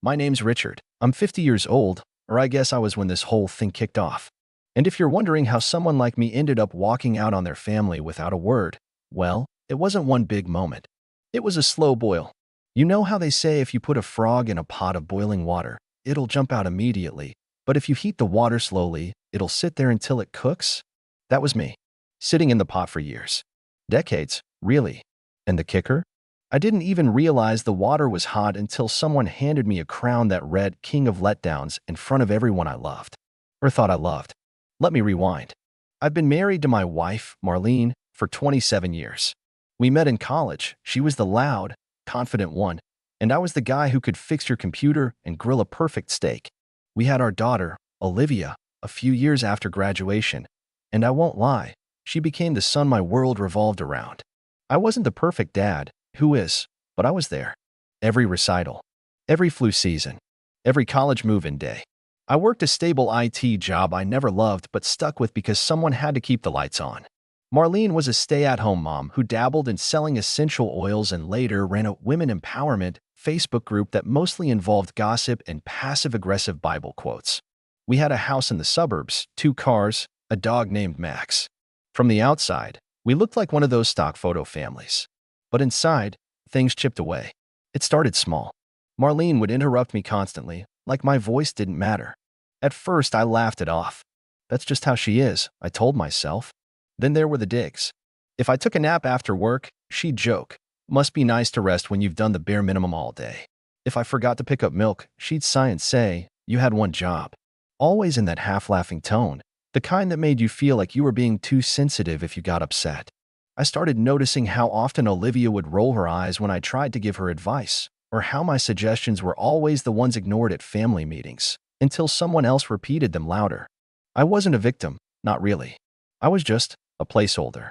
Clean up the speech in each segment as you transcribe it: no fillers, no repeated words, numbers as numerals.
My name's Richard. I'm 50 years old, or I guess I was when this whole thing kicked off. And if you're wondering how someone like me ended up walking out on their family without a word, well, it wasn't one big moment. It was a slow boil. You know how they say if you put a frog in a pot of boiling water, it'll jump out immediately, but if you heat the water slowly, it'll sit there until it cooks? That was me, sitting in the pot for years. Decades, really. And the kicker? I didn't even realize the water was hot until someone handed me a crown that read King of Letdowns in front of everyone I loved. Or thought I loved. Let me rewind. I've been married to my wife, Marlene, for 27 years. We met in college. She was the loud, confident one, and I was the guy who could fix your computer and grill a perfect steak. We had our daughter, Olivia, a few years after graduation, and I won't lie, she became the son my world revolved around. I wasn't the perfect dad, who is, but I was there. Every recital, every flu season, every college move-in day. I worked a stable IT job I never loved but stuck with because someone had to keep the lights on. Marlene was a stay-at-home mom who dabbled in selling essential oils and later ran a women empowerment Facebook group that mostly involved gossip and passive-aggressive Bible quotes. We had a house in the suburbs, 2 cars, a dog named Max. From the outside, we looked like one of those stock photo families. But inside, things chipped away. It started small. Marlene would interrupt me constantly, like my voice didn't matter. At first, I laughed it off. That's just how she is, I told myself. Then there were the digs. If I took a nap after work, she'd joke. Must be nice to rest when you've done the bare minimum all day. If I forgot to pick up milk, she'd sigh and say, you had one job. Always in that half-laughing tone, the kind that made you feel like you were being too sensitive if you got upset. I started noticing how often Olivia would roll her eyes when I tried to give her advice, or how my suggestions were always the ones ignored at family meetings, until someone else repeated them louder. I wasn't a victim, not really. I was just a placeholder,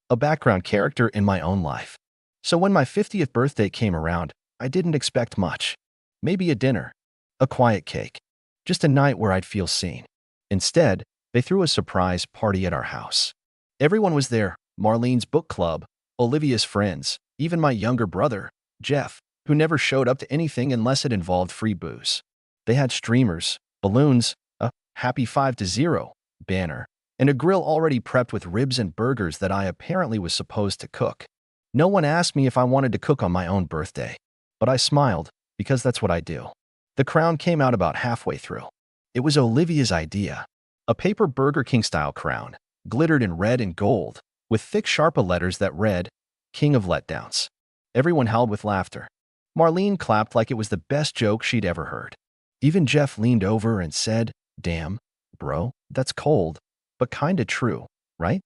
a background character in my own life. So when my 50th birthday came around, I didn't expect much. Maybe a dinner, a quiet cake, just a night where I'd feel seen. Instead, they threw a surprise party at our house. Everyone was there. Marlene's book club, Olivia's friends, even my younger brother, Jeff, who never showed up to anything unless it involved free booze. They had streamers, balloons, a Happy 5-0 banner, and a grill already prepped with ribs and burgers that I apparently was supposed to cook. No one asked me if I wanted to cook on my own birthday, but I smiled because that's what I do. The crown came out about halfway through. It was Olivia's idea. A paper Burger King-style crown, glittered in red and gold, with thick Sharpa letters that read, King of Letdowns. Everyone howled with laughter. Marlene clapped like it was the best joke she'd ever heard. Even Jeff leaned over and said, damn, bro, that's cold, but kinda true, right?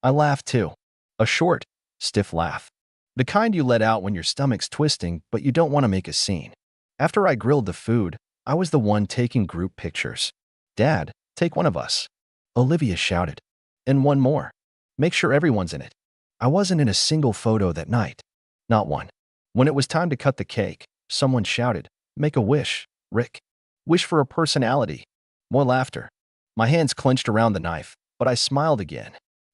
I laughed too. A short, stiff laugh. The kind you let out when your stomach's twisting, but you don't want to make a scene. After I grilled the food, I was the one taking group pictures. Dad, take one of us. Olivia shouted. And one more. Make sure everyone's in it. I wasn't in a single photo that night. Not one. When it was time to cut the cake, someone shouted, make a wish, Rick. Wish for a personality. More laughter. My hands clenched around the knife, but I smiled again.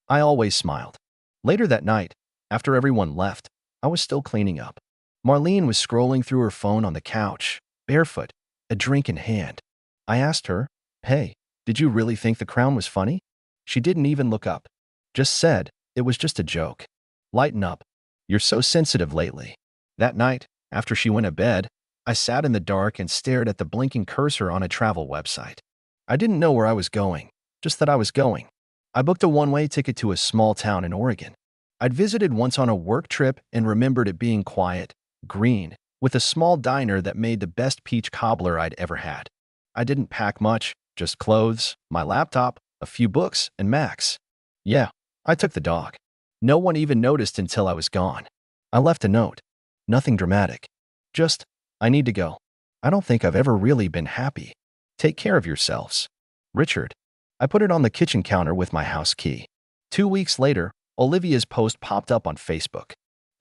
I always smiled. Later that night, after everyone left, I was still cleaning up. Marlene was scrolling through her phone on the couch, barefoot, a drink in hand. I asked her, hey, did you really think the crown was funny? She didn't even look up. Just said, it was just a joke. Lighten up. You're so sensitive lately. That night, after she went to bed, I sat in the dark and stared at the blinking cursor on a travel website. I didn't know where I was going, just that I was going. I booked a one-way ticket to a small town in Oregon. I'd visited once on a work trip and remembered it being quiet, green, with a small diner that made the best peach cobbler I'd ever had. I didn't pack much, just clothes, my laptop, a few books, and Max. Yeah, I took the dog. No one even noticed until I was gone. I left a note. Nothing dramatic. Just, I need to go. I don't think I've ever really been happy. Take care of yourselves. Richard. I put it on the kitchen counter with my house key. 2 weeks later, Olivia's post popped up on Facebook.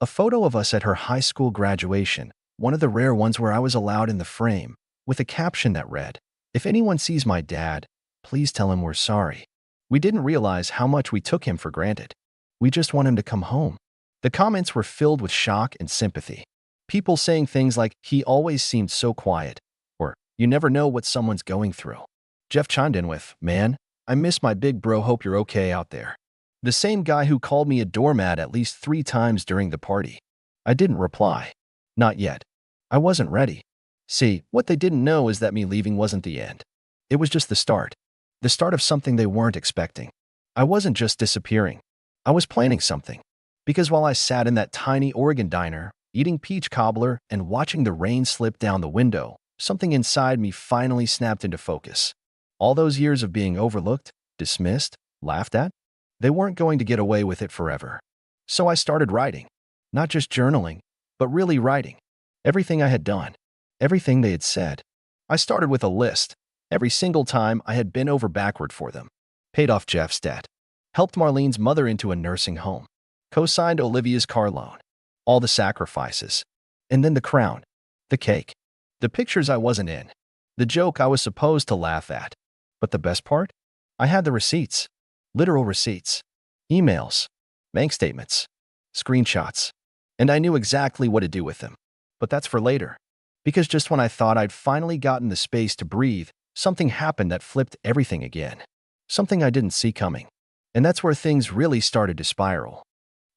A photo of us at her high school graduation, one of the rare ones where I was allowed in the frame, with a caption that read, if anyone sees my dad, please tell him we're sorry. We didn't realize how much we took him for granted. We just want him to come home. The comments were filled with shock and sympathy. People saying things like, he always seemed so quiet, or You never know what someone's going through. Jeff chimed in with, "Man, I miss my big bro, hope you're okay out there." The same guy who called me a doormat at least 3 times during the party. I didn't reply. Not yet. I wasn't ready. See, what they didn't know is that me leaving wasn't the end. It was just the start. The start of something they weren't expecting. I wasn't just disappearing. I was planning something. Because while I sat in that tiny Oregon diner, eating peach cobbler and watching the rain slip down the window, something inside me finally snapped into focus. All those years of being overlooked, dismissed, laughed at, they weren't going to get away with it forever. So I started writing. Not just journaling, but really writing. Everything I had done. Everything they had said. I started with a list. Every single time I had bent over backward for them. Paid off Jeff's debt. Helped Marlene's mother into a nursing home. Co-signed Olivia's car loan. All the sacrifices. And then the crown. The cake. The pictures I wasn't in. The joke I was supposed to laugh at. But the best part? I had the receipts. Literal receipts. Emails. Bank statements. Screenshots. And I knew exactly what to do with them. But that's for later. Because just when I thought I'd finally gotten the space to breathe, something happened that flipped everything again. Something I didn't see coming. And that's where things really started to spiral.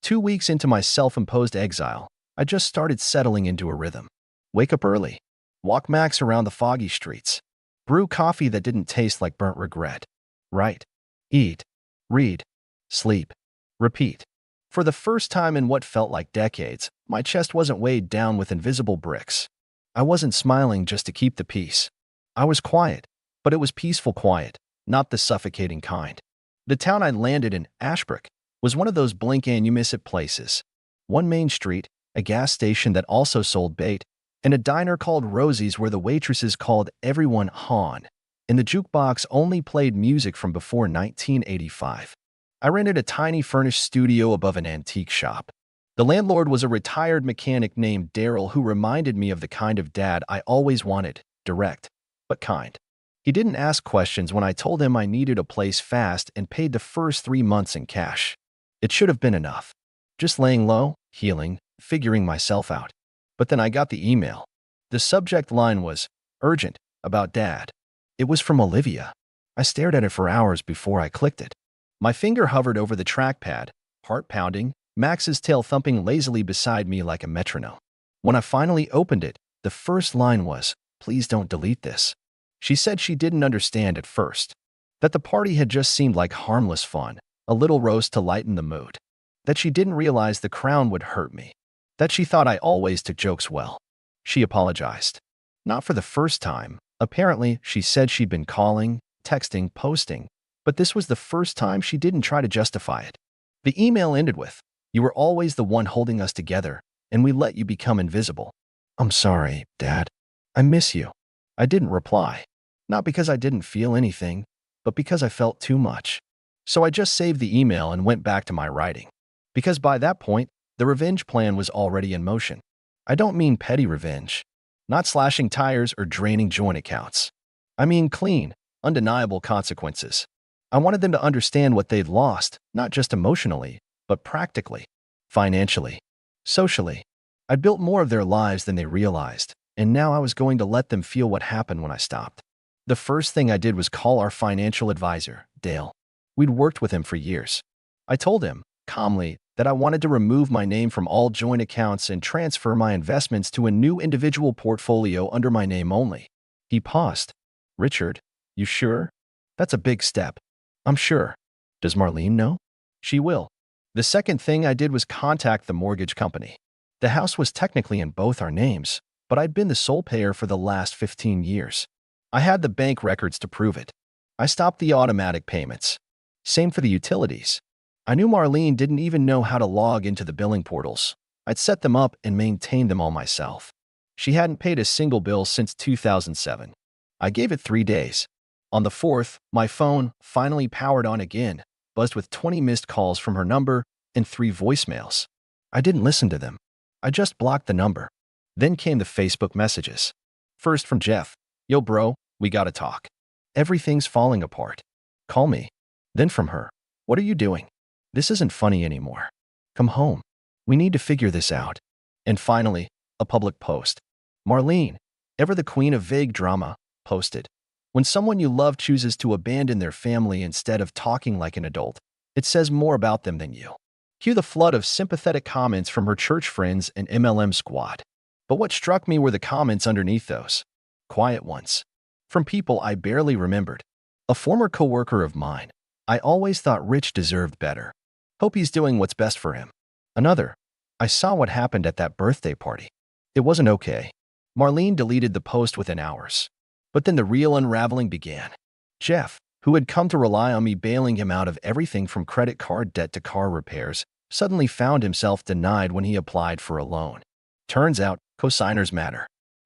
2 weeks into my self-imposed exile, I just started settling into a rhythm. Wake up early. Walk Max around the foggy streets. Brew coffee that didn't taste like burnt regret. Write. Eat. Read. Sleep. Repeat. For the first time in what felt like decades, my chest wasn't weighed down with invisible bricks. I wasn't smiling just to keep the peace. I was quiet, but it was peaceful quiet, not the suffocating kind. The town I landed in, Ashbrook, was one of those blink and you miss it places. One main street, a gas station that also sold bait, and a diner called Rosie's where the waitresses called everyone Han, and the jukebox only played music from before 1985. I rented a tiny furnished studio above an antique shop. The landlord was a retired mechanic named Daryl who reminded me of the kind of dad I always wanted, direct, but kind. He didn't ask questions when I told him I needed a place fast and paid the first 3 months in cash. It should have been enough. Just laying low, healing, figuring myself out. But then I got the email. The subject line was, "Urgent, about Dad." It was from Olivia. I stared at it for hours before I clicked it. My finger hovered over the trackpad, heart pounding, Max's tail thumping lazily beside me like a metronome. When I finally opened it, the first line was, "Please don't delete this." She said she didn't understand at first. That the party had just seemed like harmless fun, a little roast to lighten the mood. That she didn't realize the crown would hurt me. That she thought I always took jokes well. She apologized. Not for the first time. Apparently, she said she'd been calling, texting, posting, but this was the first time she didn't try to justify it. The email ended with, "You were always the one holding us together, and we let you become invisible. I'm sorry, Dad. I miss you." I didn't reply. Not because I didn't feel anything, but because I felt too much. So I just saved the email and went back to my writing. Because by that point, the revenge plan was already in motion. I don't mean petty revenge. Not slashing tires or draining joint accounts. I mean clean, undeniable consequences. I wanted them to understand what they'd lost, not just emotionally, but practically, financially, socially. I built more of their lives than they realized, and now I was going to let them feel what happened when I stopped. The first thing I did was call our financial advisor, Dale. We'd worked with him for years. I told him, calmly, that I wanted to remove my name from all joint accounts and transfer my investments to a new individual portfolio under my name only. He paused. "Richard, you sure? That's a big step." "I'm sure." "Does Marlene know?" "She will." The second thing I did was contact the mortgage company. The house was technically in both our names, but I'd been the sole payer for the last 15 years. I had the bank records to prove it. I stopped the automatic payments. Same for the utilities. I knew Marlene didn't even know how to log into the billing portals. I'd set them up and maintained them all myself. She hadn't paid a single bill since 2007. I gave it 3 days. On the 4th, my phone, finally powered on again, buzzed with 20 missed calls from her number and 3 voicemails. I didn't listen to them. I just blocked the number. Then came the Facebook messages. First from Jeff. "Yo bro, we gotta talk. Everything's falling apart. Call me." Then from her. "What are you doing? This isn't funny anymore. Come home. We need to figure this out." And finally, a public post. "Marlene, ever the queen of vague drama, posted, "When someone you love chooses to abandon their family instead of talking like an adult, it says more about them than you." Cue the flood of sympathetic comments from her church friends and MLM squad. But what struck me were the comments underneath those. Quiet ones. From people I barely remembered. A former coworker of mine. "I always thought Rich deserved better. Hope he's doing what's best for him." Another. "I saw what happened at that birthday party. It wasn't okay." Marlene deleted the post within hours. But then the real unraveling began. Jeff, who had come to rely on me bailing him out of everything from credit card debt to car repairs, suddenly found himself denied when he applied for a loan. Turns out, cosigners matter.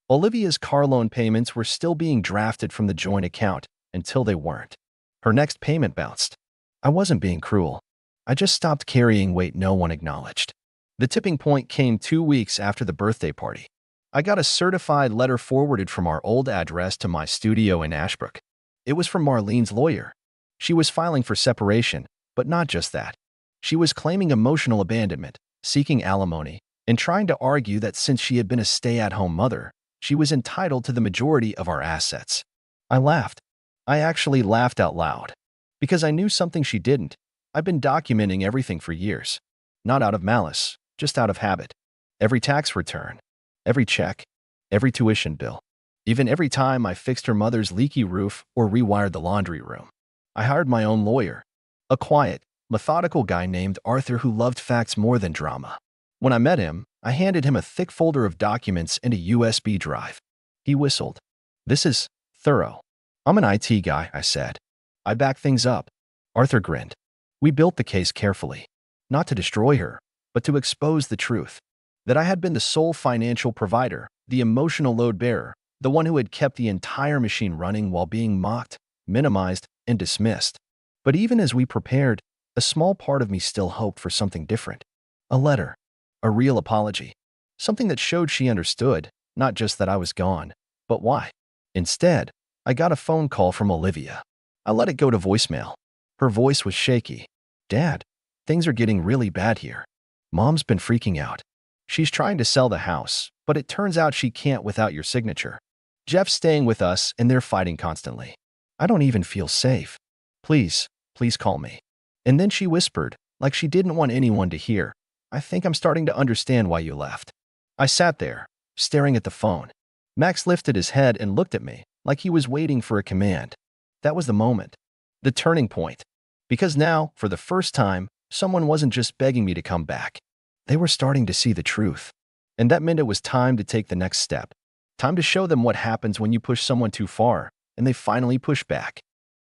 Olivia's car loan payments were still being drafted from the joint account until they weren't. Her next payment bounced. I wasn't being cruel. I just stopped carrying weight no one acknowledged. The tipping point came 2 weeks after the birthday party. I got a certified letter forwarded from our old address to my studio in Ashbrook. It was from Marlene's lawyer. She was filing for separation, but not just that. She was claiming emotional abandonment, seeking alimony, and trying to argue that since she had been a stay-at-home mother, she was entitled to the majority of our assets. I laughed. I actually laughed out loud. Because I knew something she didn't. I've been documenting everything for years. Not out of malice, just out of habit. Every tax return, every check, every tuition bill. Even every time I fixed her mother's leaky roof or rewired the laundry room. I hired my own lawyer. A quiet, methodical guy named Arthur who loved facts more than drama. When I met him, I handed him a thick folder of documents and a USB drive. He whistled. "This is thorough." "I'm an IT guy," I said. "I back things up." Arthur grinned. "We built the case carefully. Not to destroy her, but to expose the truth. That I had been the sole financial provider, the emotional load bearer, the one who had kept the entire machine running while being mocked, minimized, and dismissed. But even as we prepared, a small part of me still hoped for something different. A letter. A real apology. Something that showed she understood, not just that I was gone, but why. Instead, I got a phone call from Olivia. I let it go to voicemail. Her voice was shaky. "Dad, things are getting really bad here. Mom's been freaking out. She's trying to sell the house, but it turns out she can't without your signature. Jeff's staying with us and they're fighting constantly. I don't even feel safe. Please, please call me." And then she whispered, like she didn't want anyone to hear, "I think I'm starting to understand why you left." I sat there, staring at the phone. Max lifted his head and looked at me, like he was waiting for a command. That was the moment. The turning point. Because now, for the first time, someone wasn't just begging me to come back. They were starting to see the truth. And that meant it was time to take the next step. Time to show them what happens when you push someone too far, and they finally push back.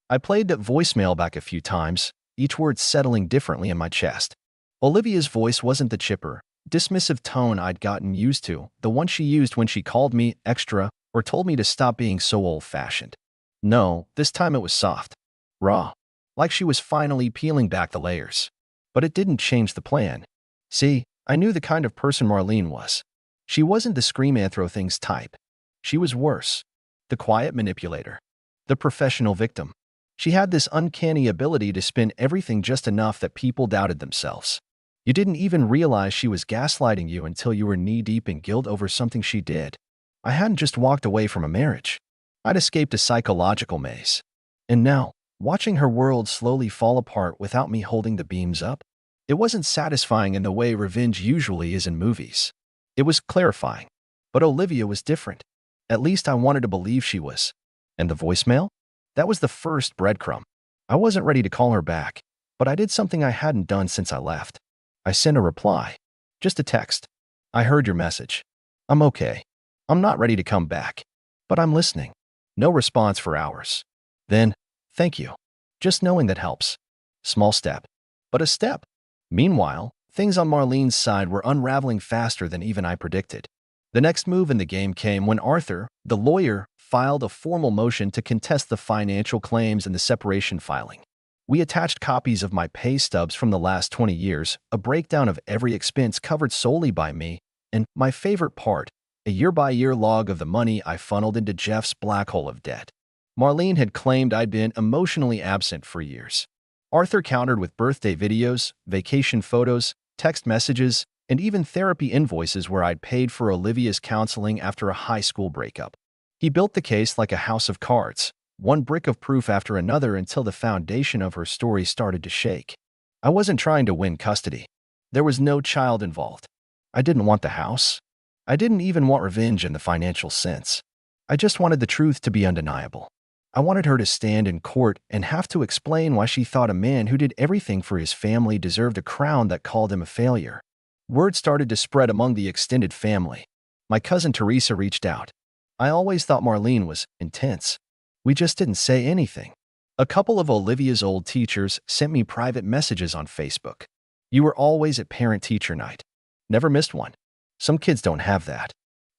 I played that voicemail back a few times, each word settling differently in my chest. Olivia's voice wasn't the chipper, dismissive tone I'd gotten used to, the one she used when she called me extra or told me to stop being so old-fashioned. No, this time it was soft. Raw. Like she was finally peeling back the layers. But it didn't change the plan. See, I knew the kind of person Marlene was. She wasn't the scream and throw things type. She was worse. The quiet manipulator. The professional victim. She had this uncanny ability to spin everything just enough that people doubted themselves. You didn't even realize she was gaslighting you until you were knee-deep in guilt over something she did. I hadn't just walked away from a marriage. I'd escaped a psychological maze. And now, watching her world slowly fall apart without me holding the beams up, it wasn't satisfying in the way revenge usually is in movies. It was clarifying. But Olivia was different. At least I wanted to believe she was. And the voicemail? That was the first breadcrumb. I wasn't ready to call her back, but I did something I hadn't done since I left. I sent a reply. Just a text. "I heard your message. I'm okay. I'm not ready to come back. But I'm listening." No response for hours. Then, "Thank you. Just knowing that helps. Small step. But a step." Meanwhile, things on Marlene's side were unraveling faster than even I predicted. The next move in the game came when Arthur, the lawyer, filed a formal motion to contest the financial claims and the separation filing. We attached copies of my pay stubs from the last 20 years, a breakdown of every expense covered solely by me, and, my favorite part, a year-by-year log of the money I funneled into Jeff's black hole of debt. Marlene had claimed I'd been emotionally absent for years. Arthur countered with birthday videos, vacation photos, text messages, and even therapy invoices where I'd paid for Olivia's counseling after a high school breakup. He built the case like a house of cards, one brick of proof after another until the foundation of her story started to shake. I wasn't trying to win custody. There was no child involved. I didn't want the house. I didn't even want revenge in the financial sense. I just wanted the truth to be undeniable. I wanted her to stand in court and have to explain why she thought a man who did everything for his family deserved a crown that called him a failure. Word started to spread among the extended family. My cousin Teresa reached out. I always thought Marlene was intense. We just didn't say anything. A couple of Olivia's old teachers sent me private messages on Facebook. You were always at parent-teacher night. Never missed one. Some kids don't have that.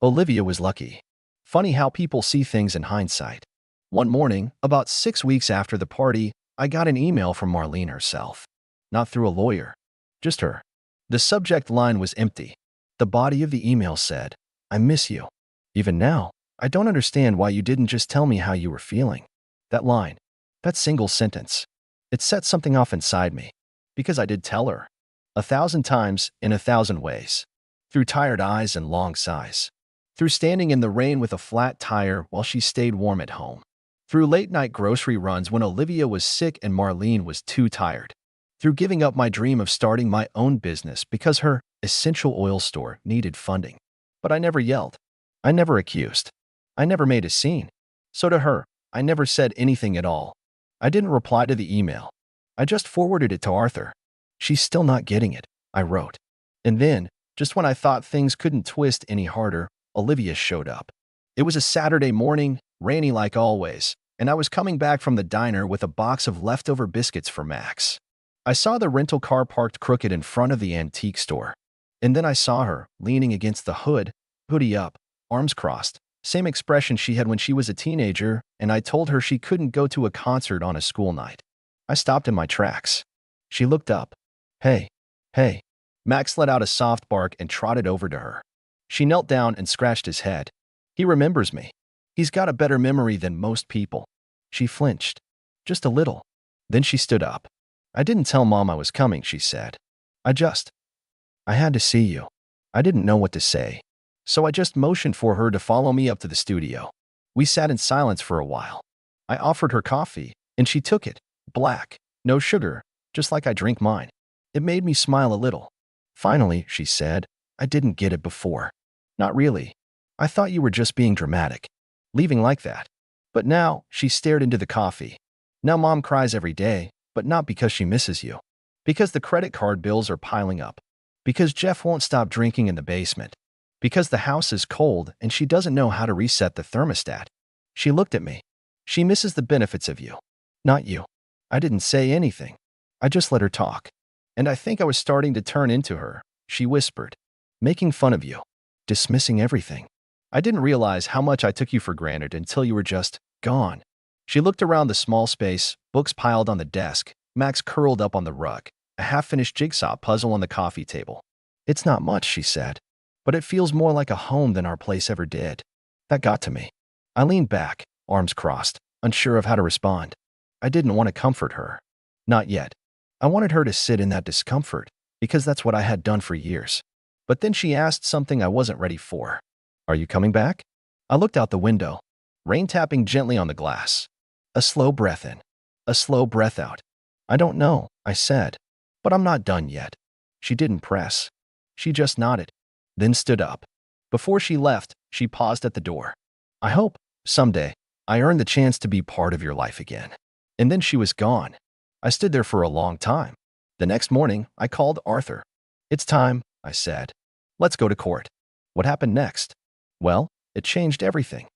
Olivia was lucky. Funny how people see things in hindsight. One morning, about 6 weeks after the party, I got an email from Marlene herself. Not through a lawyer. Just her. The subject line was empty. The body of the email said, "I miss you. Even now, I don't understand why you didn't just tell me how you were feeling." That line, that single sentence, it set something off inside me. Because I did tell her. 1,000 times in 1,000 ways. Through tired eyes and long sighs. Through standing in the rain with a flat tire while she stayed warm at home. Through late-night grocery runs when Olivia was sick and Marlene was too tired. Through giving up my dream of starting my own business because her essential oil store needed funding. But I never yelled. I never accused. I never made a scene. So to her, I never said anything at all. I didn't reply to the email. I just forwarded it to Arthur. "She's still not getting it," I wrote. And then, just when I thought things couldn't twist any harder, Olivia showed up. It was a Saturday morning, rainy like always, and I was coming back from the diner with a box of leftover biscuits for Max. I saw the rental car parked crooked in front of the antique store. And then I saw her, leaning against the hood, hoodie up, arms crossed, same expression she had when she was a teenager, and I told her she couldn't go to a concert on a school night. I stopped in my tracks. She looked up. "Hey, hey." Max let out a soft bark and trotted over to her. She knelt down and scratched his head. He remembers me. He's got a better memory than most people. She flinched. Just a little. Then she stood up. "I didn't tell Mom I was coming," she said. I had to see you. I didn't know what to say. So I just motioned for her to follow me up to the studio. We sat in silence for a while. I offered her coffee, and she took it. Black. No sugar. Just like I drink mine. It made me smile a little. "Finally," she said, "I didn't get it before. Not really. I thought you were just being dramatic. Leaving like that." But now, she stared into the coffee. "Now Mom cries every day, but not because she misses you. Because the credit card bills are piling up. Because Jeff won't stop drinking in the basement. Because the house is cold and she doesn't know how to reset the thermostat." She looked at me. "She misses the benefits of you. Not you." I didn't say anything. I just let her talk. "And I think I was starting to turn into her," she whispered. "Making fun of you. Dismissing everything. I didn't realize how much I took you for granted until you were just gone." She looked around the small space, books piled on the desk, Max curled up on the rug, a half-finished jigsaw puzzle on the coffee table. "It's not much," she said, "but it feels more like a home than our place ever did." That got to me. I leaned back, arms crossed, unsure of how to respond. I didn't want to comfort her. Not yet. I wanted her to sit in that discomfort, because that's what I had done for years. But then she asked something I wasn't ready for. "Are you coming back?" I looked out the window, rain tapping gently on the glass. A slow breath in. A slow breath out. "I don't know," I said. "But I'm not done yet." She didn't press. She just nodded, then stood up. Before she left, she paused at the door. "I hope, someday, I earn the chance to be part of your life again." And then she was gone. I stood there for a long time. The next morning, I called Arthur. "It's time," I said. "Let's go to court." What happened next? Well, it changed everything.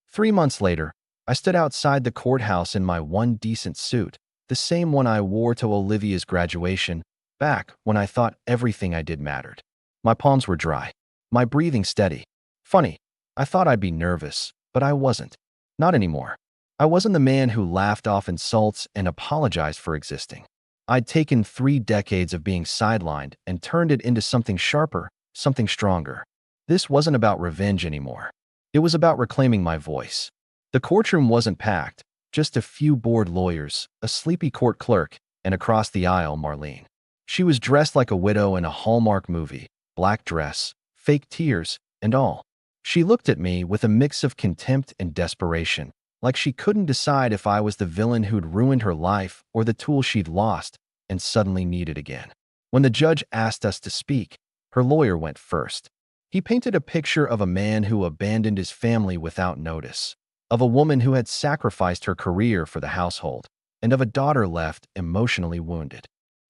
3 months later, I stood outside the courthouse in my one decent suit, the same one I wore to Olivia's graduation, back when I thought everything I did mattered. My palms were dry, my breathing steady. Funny, I thought I'd be nervous, but I wasn't. Not anymore. I wasn't the man who laughed off insults and apologized for existing. I'd taken 3 decades of being sidelined and turned it into something sharper, something stronger. This wasn't about revenge anymore. It was about reclaiming my voice. The courtroom wasn't packed, just a few bored lawyers, a sleepy court clerk, and across the aisle, Marlene. She was dressed like a widow in a Hallmark movie, black dress, fake tears, and all. She looked at me with a mix of contempt and desperation, like she couldn't decide if I was the villain who'd ruined her life or the tool she'd lost and suddenly needed again. When the judge asked us to speak, her lawyer went first. He painted a picture of a man who abandoned his family without notice, of a woman who had sacrificed her career for the household, and of a daughter left emotionally wounded.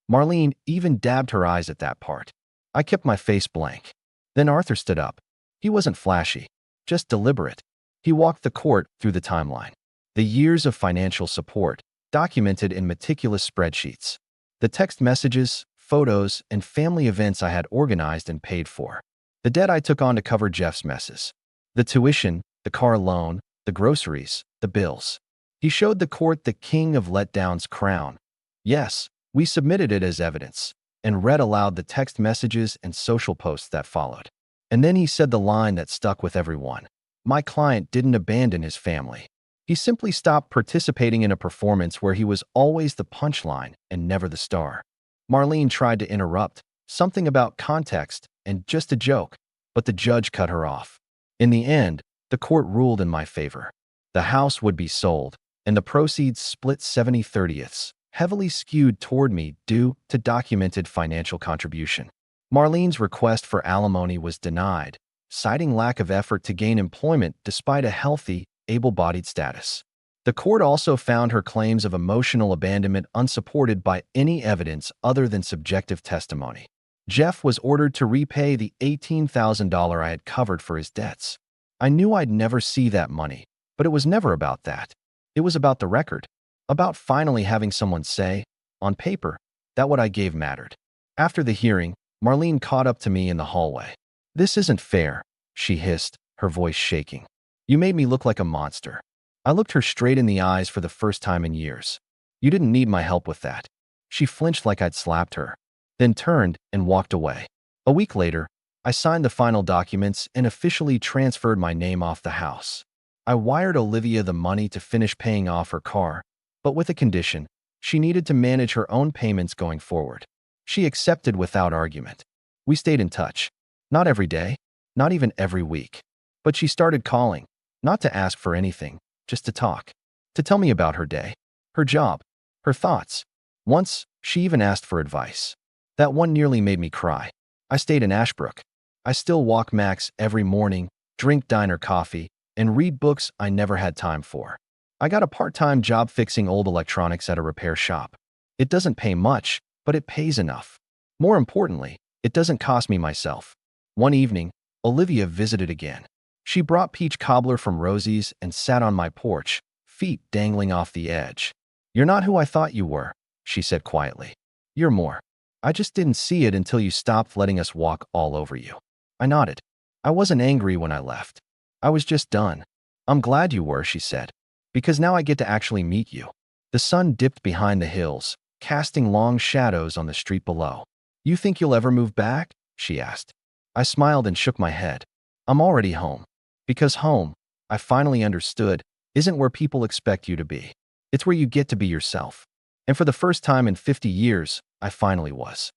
Marlene even dabbed her eyes at that part. I kept my face blank. Then Arthur stood up. He wasn't flashy, just deliberate. He walked the court through the timeline. The years of financial support, documented in meticulous spreadsheets. The text messages, photos, and family events I had organized and paid for. The debt I took on to cover Jeff's messes. The tuition, the car loan, the groceries, the bills. He showed the court the king of letdown's crown. Yes, we submitted it as evidence, and read aloud the text messages and social posts that followed. And then he said the line that stuck with everyone. My client didn't abandon his family. He simply stopped participating in a performance where he was always the punchline and never the star. Marlene tried to interrupt, something about context and just a joke, but the judge cut her off. In the end, the court ruled in my favor. The house would be sold, and the proceeds split 70/30, heavily skewed toward me due to documented financial contribution. Marlene's request for alimony was denied, citing lack of effort to gain employment despite a healthy, able-bodied status. The court also found her claims of emotional abandonment unsupported by any evidence other than subjective testimony. Jeff was ordered to repay the $18,000 I had covered for his debts. I knew I'd never see that money, but it was never about that. It was about the record, about finally having someone say, on paper, that what I gave mattered. After the hearing, Marlene caught up to me in the hallway. "This isn't fair," she hissed, her voice shaking. "You made me look like a monster." I looked her straight in the eyes for the first time in years. "You didn't need my help with that." She flinched like I'd slapped her, then turned and walked away. A week later, I signed the final documents and officially transferred my name off the house. I wired Olivia the money to finish paying off her car, but with a condition: she needed to manage her own payments going forward. She accepted without argument. We stayed in touch. Not every day, not even every week. But she started calling, not to ask for anything, just to talk. To tell me about her day, her job, her thoughts. Once, she even asked for advice. That one nearly made me cry. I stayed in Ashbrook. I still walk Max every morning, drink diner coffee, and read books I never had time for. I got a part-time job fixing old electronics at a repair shop. It doesn't pay much, but it pays enough. More importantly, it doesn't cost me myself. One evening, Olivia visited again. She brought peach cobbler from Rosie's and sat on my porch, feet dangling off the edge. "You're not who I thought you were," she said quietly. "You're more. I just didn't see it until you stopped letting us walk all over you." I nodded. I wasn't angry when I left. I was just done. "I'm glad you were," she said, "because now I get to actually meet you." The sun dipped behind the hills, casting long shadows on the street below. "You think you'll ever move back?" she asked. I smiled and shook my head. "I'm already home." Because home, I finally understood, isn't where people expect you to be. It's where you get to be yourself. And for the first time in 50 years, I finally was.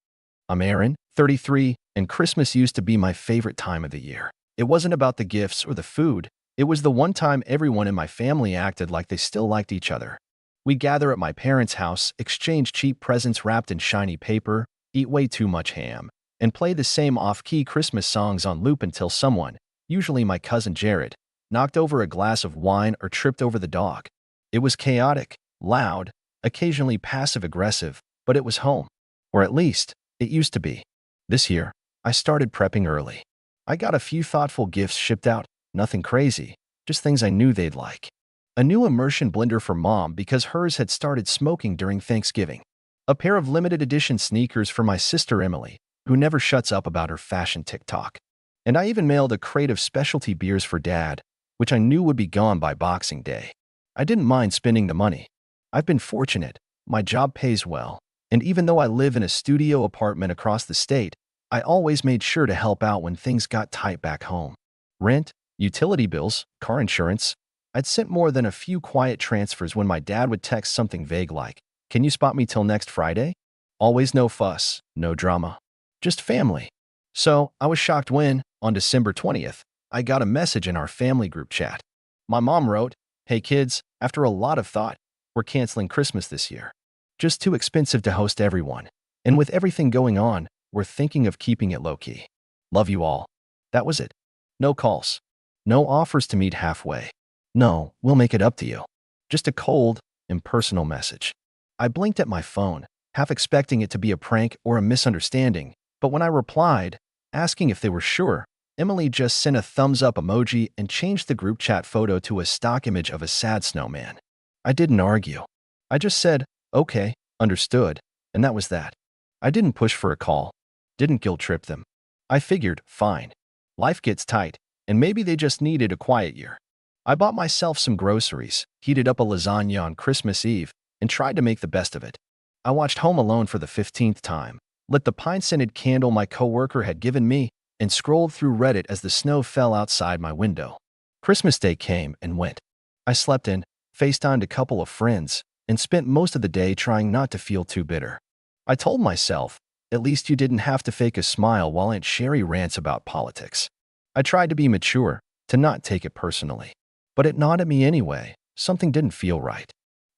I'm Aaron, 33, and Christmas used to be my favorite time of the year. It wasn't about the gifts or the food. It was the one time everyone in my family acted like they still liked each other. We'd gather at my parents' house, exchange cheap presents wrapped in shiny paper, eat way too much ham, and play the same off-key Christmas songs on loop until someone, usually my cousin Jared, knocked over a glass of wine or tripped over the dog. It was chaotic, loud, occasionally passive-aggressive, but it was home. Or at least, it used to be. This year, I started prepping early. I got a few thoughtful gifts shipped out, nothing crazy, just things I knew they'd like. A new immersion blender for Mom because hers had started smoking during Thanksgiving. A pair of limited edition sneakers for my sister Emily, who never shuts up about her fashion TikTok. And I even mailed a crate of specialty beers for Dad, which I knew would be gone by Boxing Day. I didn't mind spending the money. I've been fortunate. My job pays well. And even though I live in a studio apartment across the state, I always made sure to help out when things got tight back home. Rent, utility bills, car insurance. I'd sent more than a few quiet transfers when my dad would text something vague like, "Can you spot me till next Friday?" Always no fuss, no drama. Just family. So I was shocked when, on December 20th, I got a message in our family group chat. My mom wrote, "Hey kids, after a lot of thought, we're canceling Christmas this year. Just too expensive to host everyone. And with everything going on, we're thinking of keeping it low-key. Love you all." That was it. No calls. No offers to meet halfway. No, we'll make it up to you. Just a cold, impersonal message. I blinked at my phone, half expecting it to be a prank or a misunderstanding, but when I replied, asking if they were sure, Emily just sent a thumbs-up emoji and changed the group chat photo to a stock image of a sad snowman. I didn't argue. I just said, "Okay, understood," and that was that. I didn't push for a call. Didn't guilt-trip them. I figured, fine. Life gets tight, and maybe they just needed a quiet year. I bought myself some groceries, heated up a lasagna on Christmas Eve, and tried to make the best of it. I watched Home Alone for the 15th time, lit the pine-scented candle my coworker had given me, and scrolled through Reddit as the snow fell outside my window. Christmas Day came and went. I slept in, FaceTimed a couple of friends, and spent most of the day trying not to feel too bitter. I told myself, at least you didn't have to fake a smile while Aunt Sherry rants about politics. I tried to be mature, to not take it personally. But it gnawed at me anyway. Something didn't feel right.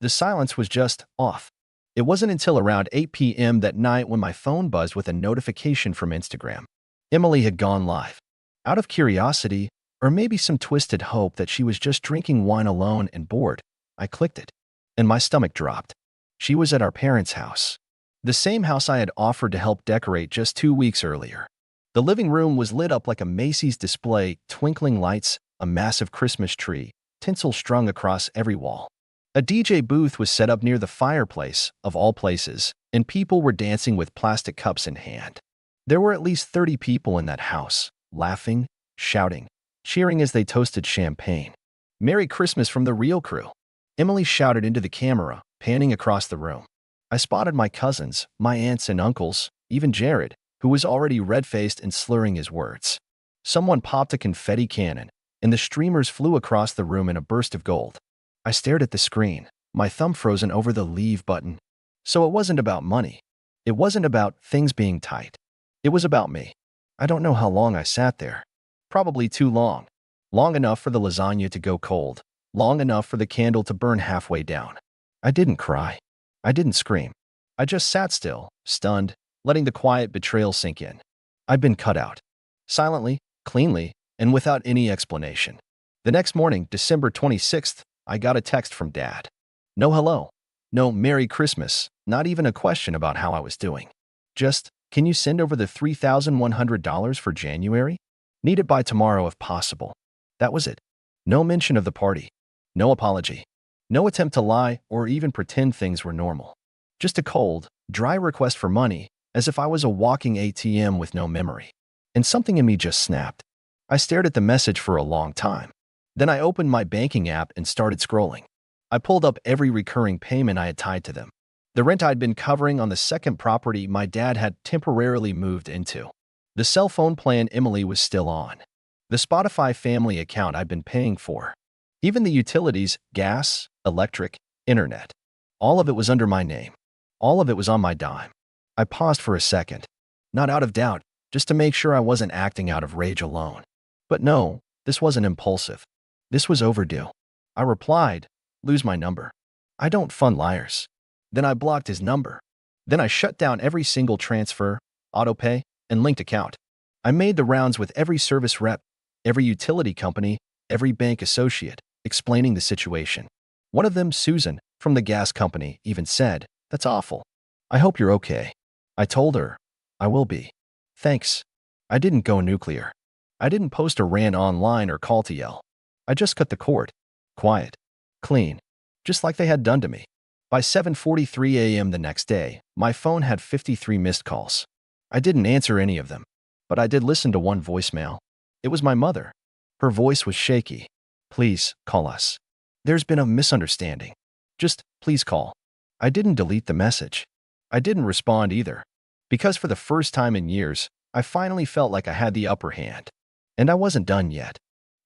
The silence was just off. It wasn't until around 8 p.m. that night when my phone buzzed with a notification from Instagram. Emily had gone live. Out of curiosity, or maybe some twisted hope that she was just drinking wine alone and bored, I clicked it, and my stomach dropped. She was at our parents' house. The same house I had offered to help decorate just 2 weeks earlier. The living room was lit up like a Macy's display, twinkling lights, a massive Christmas tree, tinsel strung across every wall. A DJ booth was set up near the fireplace, of all places, and people were dancing with plastic cups in hand. There were at least 30 people in that house, laughing, shouting, cheering as they toasted champagne. "Merry Christmas from the real crew," Emily shouted into the camera, panning across the room. I spotted my cousins, my aunts and uncles, even Jared, who was already red-faced and slurring his words. Someone popped a confetti cannon, and the streamers flew across the room in a burst of gold. I stared at the screen, my thumb frozen over the leave button. So it wasn't about money. It wasn't about things being tight. It was about me. I don't know how long I sat there. Probably too long. Long enough for the lasagna to go cold. Long enough for the candle to burn halfway down. I didn't cry. I didn't scream. I just sat still, stunned, letting the quiet betrayal sink in. I'd been cut out. Silently, cleanly, and without any explanation. The next morning, December 26th, I got a text from Dad. No hello. No Merry Christmas. Not even a question about how I was doing. Just, "Can you send over the $3,100 for January? Need it by tomorrow if possible." That was it. No mention of the party. No apology. No attempt to lie or even pretend things were normal. Just a cold, dry request for money, as if I was a walking ATM with no memory. And something in me just snapped. I stared at the message for a long time. Then I opened my banking app and started scrolling. I pulled up every recurring payment I had tied to them. The rent I'd been covering on the second property my dad had temporarily moved into. The cell phone plan Emily was still on. The Spotify family account I'd been paying for. Even the utilities, gas, electric, internet. All of it was under my name. All of it was on my dime. I paused for a second. Not out of doubt, just to make sure I wasn't acting out of rage alone. But no, this wasn't impulsive. This was overdue. I replied, "Lose my number. I don't fund liars." Then I blocked his number. Then I shut down every single transfer, autopay, and linked account. I made the rounds with every service rep, every utility company, every bank associate, explaining the situation. One of them, Susan, from the gas company, even said, "That's awful. I hope you're okay." I told her, "I will be. Thanks." I didn't go nuclear. I didn't post a rant online or call to yell. I just cut the cord. Quiet. Clean. Just like they had done to me. By 7:43 a.m. the next day, my phone had 53 missed calls. I didn't answer any of them, but I did listen to one voicemail. It was my mother. Her voice was shaky. "Please, call us. There's been a misunderstanding. Just, please call." I didn't delete the message. I didn't respond either. Because for the first time in years, I finally felt like I had the upper hand. And I wasn't done yet.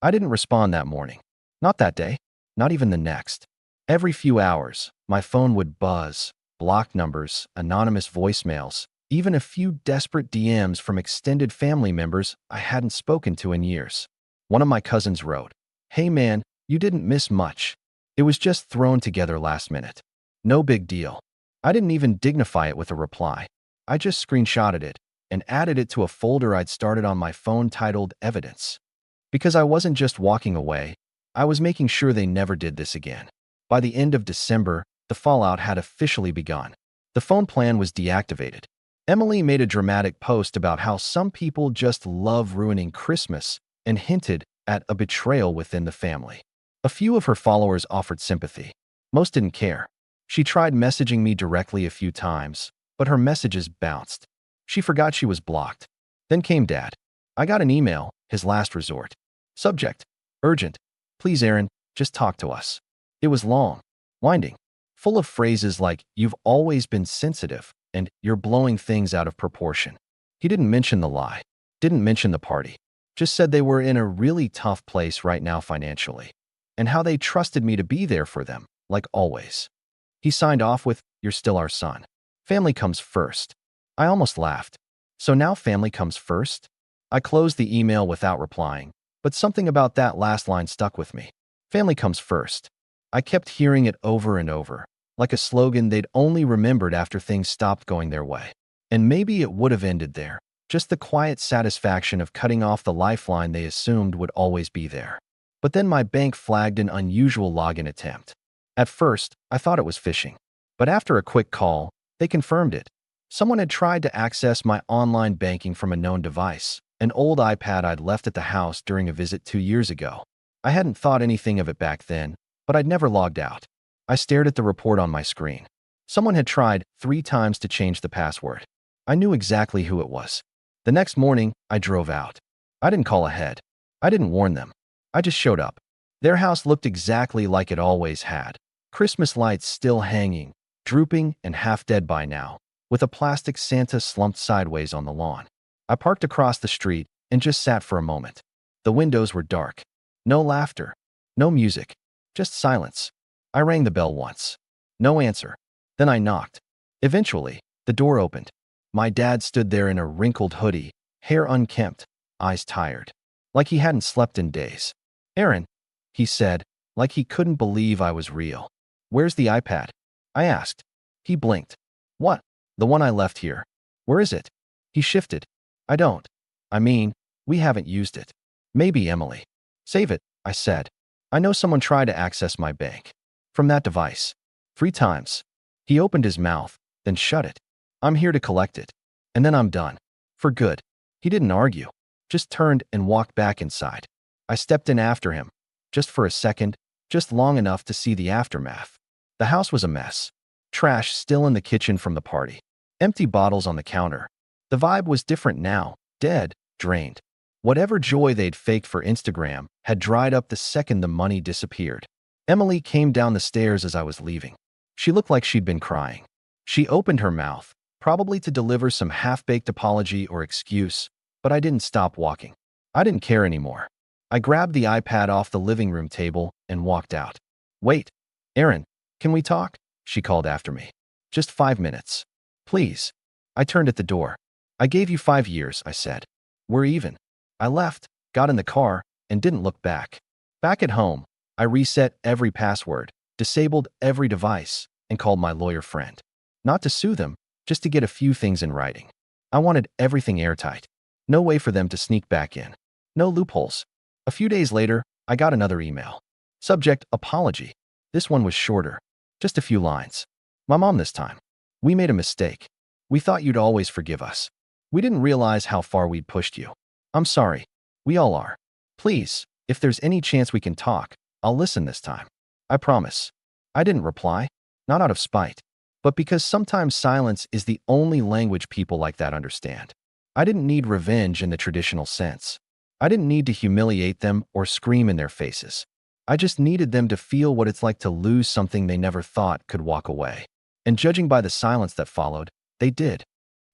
I didn't respond that morning. Not that day. Not even the next. Every few hours, my phone would buzz, blocked numbers, anonymous voicemails, even a few desperate DMs from extended family members I hadn't spoken to in years. One of my cousins wrote, "Hey man, you didn't miss much. It was just thrown together last minute. No big deal." I didn't even dignify it with a reply. I just screenshotted it and added it to a folder I'd started on my phone titled Evidence. Because I wasn't just walking away, I was making sure they never did this again. By the end of December, the fallout had officially begun. The phone plan was deactivated. Emily made a dramatic post about how some people just love ruining Christmas and hinted at a betrayal within the family. A few of her followers offered sympathy. Most didn't care. She tried messaging me directly a few times, but her messages bounced. She forgot she was blocked. Then came Dad. I got an email, his last resort. Subject: urgent. Please, Aaron, just talk to us. It was long, winding, full of phrases like, "You've always been sensitive," and "You're blowing things out of proportion." He didn't mention the lie, didn't mention the party, just said they were in a really tough place right now financially, and how they trusted me to be there for them, like always. He signed off with, "You're still our son. Family comes first." I almost laughed. So now family comes first? I closed the email without replying, but something about that last line stuck with me. Family comes first. I kept hearing it over and over, like a slogan they'd only remembered after things stopped going their way. And maybe it would have ended there, just the quiet satisfaction of cutting off the lifeline they assumed would always be there. But then my bank flagged an unusual login attempt. At first, I thought it was phishing. But after a quick call, they confirmed it. Someone had tried to access my online banking from a known device, an old iPad I'd left at the house during a visit 2 years ago. I hadn't thought anything of it back then, but I'd never logged out. I stared at the report on my screen. Someone had tried 3 times to change the password. I knew exactly who it was. The next morning, I drove out. I didn't call ahead. I didn't warn them. I just showed up. Their house looked exactly like it always had. Christmas lights still hanging, drooping and half dead by now, with a plastic Santa slumped sideways on the lawn. I parked across the street and just sat for a moment. The windows were dark. No laughter. No music. Just silence. I rang the bell once. No answer. Then I knocked. Eventually, the door opened. My dad stood there in a wrinkled hoodie, hair unkempt, eyes tired, like he hadn't slept in days. "Aaron," he said, like he couldn't believe I was real. "Where's the iPad?" I asked. He blinked. "What? The one I left here. Where is it?" He shifted. I mean, we haven't used it." "Maybe, Emily." "Save it," I said. "I know someone tried to access my bank. From that device. 3 times. He opened his mouth, then shut it. "I'm here to collect it. And then I'm done. For good." He didn't argue. Just turned and walked back inside. I stepped in after him. Just for a second, just long enough to see the aftermath. The house was a mess. Trash still in the kitchen from the party. Empty bottles on the counter. The vibe was different now. Dead, drained. Whatever joy they'd faked for Instagram had dried up the second the money disappeared. Emily came down the stairs as I was leaving. She looked like she'd been crying. She opened her mouth, probably to deliver some half-baked apology or excuse, but I didn't stop walking. I didn't care anymore. I grabbed the iPad off the living room table and walked out. "Wait, Aaron, can we talk?" she called after me. "Just 5 minutes. Please." I turned at the door. "I gave you 5 years," I said. "We're even." I left, got in the car, and didn't look back. Back at home, I reset every password, disabled every device, and called my lawyer friend. Not to sue them, just to get a few things in writing. I wanted everything airtight. No way for them to sneak back in. No loopholes. A few days later, I got another email. Subject: apology. This one was shorter. Just a few lines. "My mom this time. We made a mistake. We thought you'd always forgive us. We didn't realize how far we'd pushed you. I'm sorry. We all are. Please, if there's any chance we can talk, I'll listen this time. I promise." I didn't reply, not out of spite, but because sometimes silence is the only language people like that understand. I didn't need revenge in the traditional sense. I didn't need to humiliate them or scream in their faces. I just needed them to feel what it's like to lose something they never thought could walk away. And judging by the silence that followed, they did.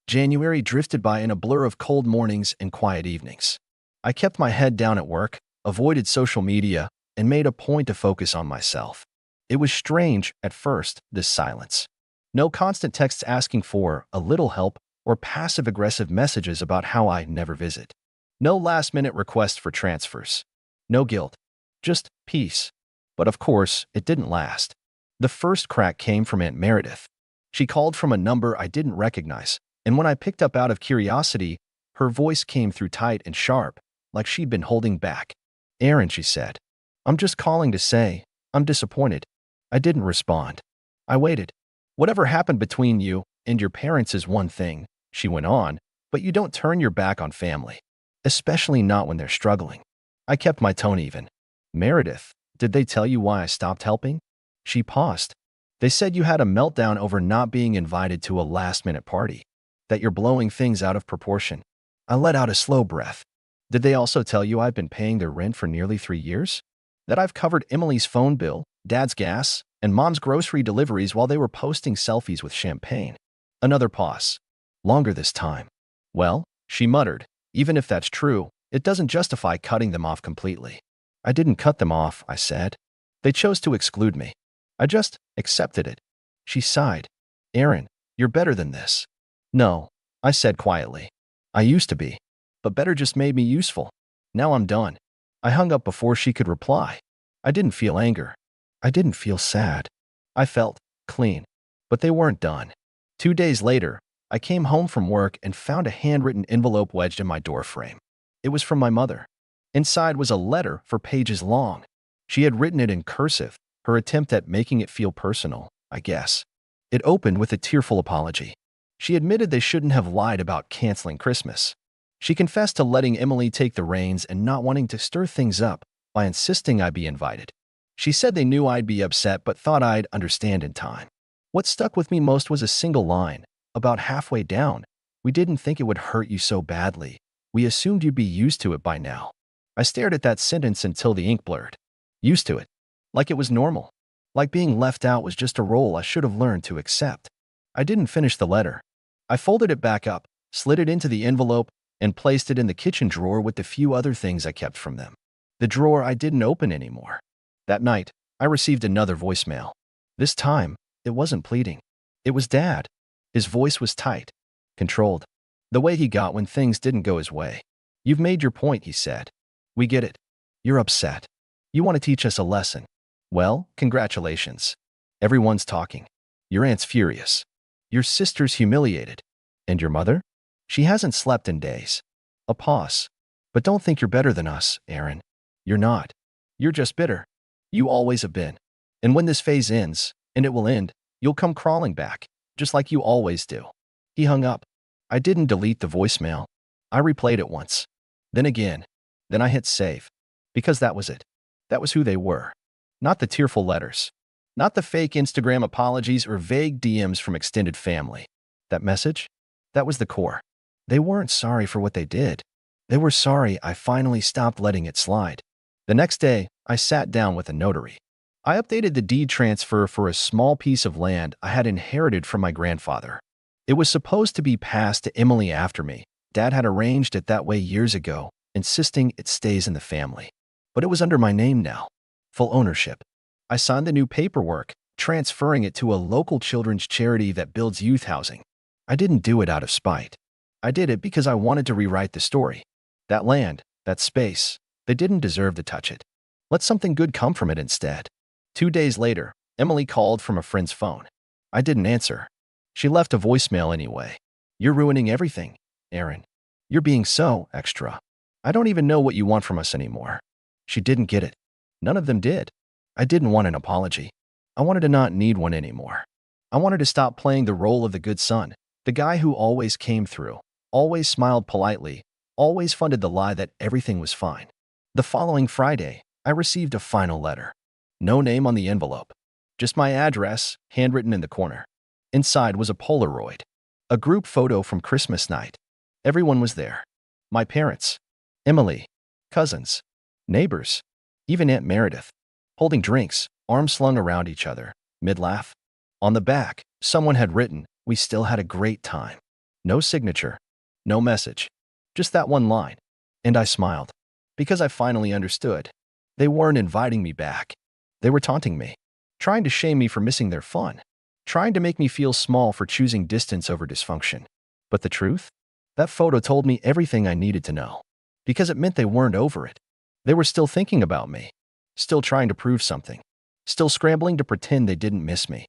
January drifted by in a blur of cold mornings and quiet evenings. I kept my head down at work, avoided social media, and made a point to focus on myself. It was strange at first, this silence. No constant texts asking for a little help or passive-aggressive messages about how I never visit. No last-minute requests for transfers. No guilt. Just peace. But of course, it didn't last. The first crack came from Aunt Meredith. She called from a number I didn't recognize, and when I picked up out of curiosity, her voice came through tight and sharp, like she'd been holding back. "Aaron," she said, "I'm just calling to say, I'm disappointed." I didn't respond. I waited. "Whatever happened between you and your parents is one thing," she went on, "but you don't turn your back on family, especially not when they're struggling." I kept my tone even. "Meredith, did they tell you why I stopped helping?" She paused. "They said you had a meltdown over not being invited to a last-minute party, that you're blowing things out of proportion." I let out a slow breath. "Did they also tell you I've been paying their rent for nearly 3 years? That I've covered Emily's phone bill, Dad's gas, and Mom's grocery deliveries while they were posting selfies with champagne?" Another pause. Longer this time. "Well," she muttered, "even if that's true, it doesn't justify cutting them off completely." "I didn't cut them off," I said. "They chose to exclude me. I just accepted it." She sighed. "Aaron, you're better than this." "No," I said quietly. "I used to be. But better just made me useful. Now I'm done." I hung up before she could reply. I didn't feel anger. I didn't feel sad. I felt clean. But they weren't done. 2 days later, I came home from work and found a handwritten envelope wedged in my doorframe. It was from my mother. Inside was a letter for pages long. She had written it in cursive, her attempt at making it feel personal, I guess. It opened with a tearful apology. She admitted they shouldn't have lied about canceling Christmas. She confessed to letting Emily take the reins and not wanting to stir things up by insisting I be invited. She said they knew I'd be upset but thought I'd understand in time. What stuck with me most was a single line. About halfway down, "We didn't think it would hurt you so badly. We assumed you'd be used to it by now." I stared at that sentence until the ink blurred. Used to it. Like it was normal. Like being left out was just a role I should have learned to accept. I didn't finish the letter. I folded it back up, slid it into the envelope, and placed it in the kitchen drawer with the few other things I kept from them. The drawer I didn't open anymore. That night, I received another voicemail. This time, it wasn't pleading. It was Dad. His voice was tight, controlled. The way he got when things didn't go his way. "You've made your point," he said. "We get it. You're upset. You want to teach us a lesson. Well, congratulations. Everyone's talking. Your aunt's furious. Your sister's humiliated. And your mother? She hasn't slept in days." A pause. "But don't think you're better than us, Aaron. You're not. You're just bitter. You always have been. And when this phase ends, and it will end, you'll come crawling back, just like you always do." He hung up. I didn't delete the voicemail. I replayed it once. Then again. Then I hit save. Because that was it. That was who they were. Not the tearful letters. Not the fake Instagram apologies or vague DMs from extended family. That message? That was the core. They weren't sorry for what they did. They were sorry I finally stopped letting it slide. The next day, I sat down with a notary. I updated the deed transfer for a small piece of land I had inherited from my grandfather. It was supposed to be passed to Emily after me. Dad had arranged it that way years ago, insisting it stays in the family. But it was under my name now. Full ownership. I signed the new paperwork, transferring it to a local children's charity that builds youth housing. I didn't do it out of spite. I did it because I wanted to rewrite the story. That land, that space, they didn't deserve to touch it. Let something good come from it instead. 2 days later, Emily called from a friend's phone. I didn't answer. She left a voicemail anyway. "You're ruining everything, Aaron. You're being so extra. I don't even know what you want from us anymore." She didn't get it. None of them did. I didn't want an apology. I wanted to not need one anymore. I wanted to stop playing the role of the good son, the guy who always came through, always smiled politely, always funded the lie that everything was fine. The following Friday, I received a final letter. No name on the envelope. Just my address, handwritten in the corner. Inside was a Polaroid. A group photo from Christmas night. Everyone was there. My parents, Emily, cousins, neighbors, even Aunt Meredith, holding drinks, arms slung around each other, mid-laugh. On the back, someone had written, "We still had a great time." No signature, no message, just that one line. And I smiled, because I finally understood. They weren't inviting me back. They were taunting me, trying to shame me for missing their fun, trying to make me feel small for choosing distance over dysfunction. But the truth? That photo told me everything I needed to know, because it meant they weren't over it. They were still thinking about me, still trying to prove something, still scrambling to pretend they didn't miss me.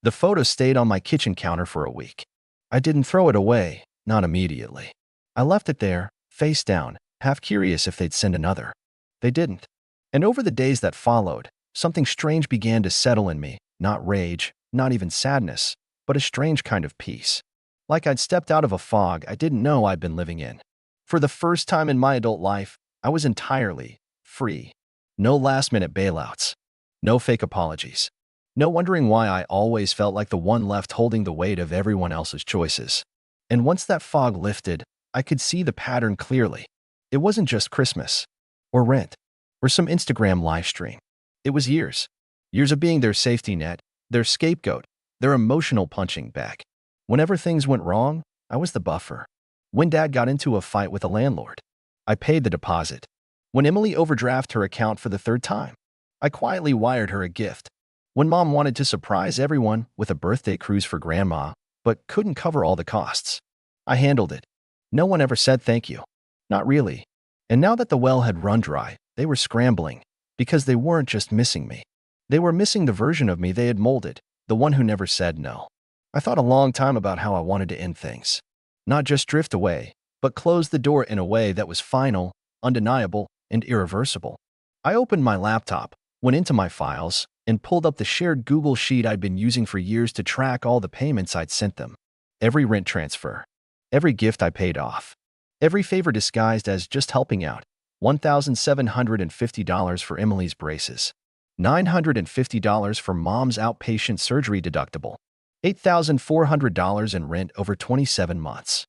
The photo stayed on my kitchen counter for a week. I didn't throw it away, not immediately. I left it there, face down, half curious if they'd send another. They didn't. And over the days that followed, something strange began to settle in me, not rage, not even sadness, but a strange kind of peace. Like I'd stepped out of a fog I didn't know I'd been living in. For the first time in my adult life, I was entirely free. No last-minute bailouts. No fake apologies. No wondering why I always felt like the one left holding the weight of everyone else's choices. And once that fog lifted, I could see the pattern clearly. It wasn't just Christmas, or rent, or some Instagram live stream. It was years. Years of being their safety net, their scapegoat, their emotional punching bag. Whenever things went wrong, I was the buffer. When Dad got into a fight with a landlord, I paid the deposit. When Emily overdrafted her account for the third time, I quietly wired her a gift. When Mom wanted to surprise everyone with a birthday cruise for Grandma, but couldn't cover all the costs, I handled it. No one ever said thank you. Not really. And now that the well had run dry, they were scrambling, because they weren't just missing me. They were missing the version of me they had molded, the one who never said no. I thought a long time about how I wanted to end things. Not just drift away, but close the door in a way that was final, undeniable, and irreversible. I opened my laptop, went into my files, and pulled up the shared Google Sheet I'd been using for years to track all the payments I'd sent them. Every rent transfer. Every gift I paid off. Every favor disguised as just helping out. $1,750 for Emily's braces. $950 for Mom's outpatient surgery deductible. $8,400 in rent over 27 months.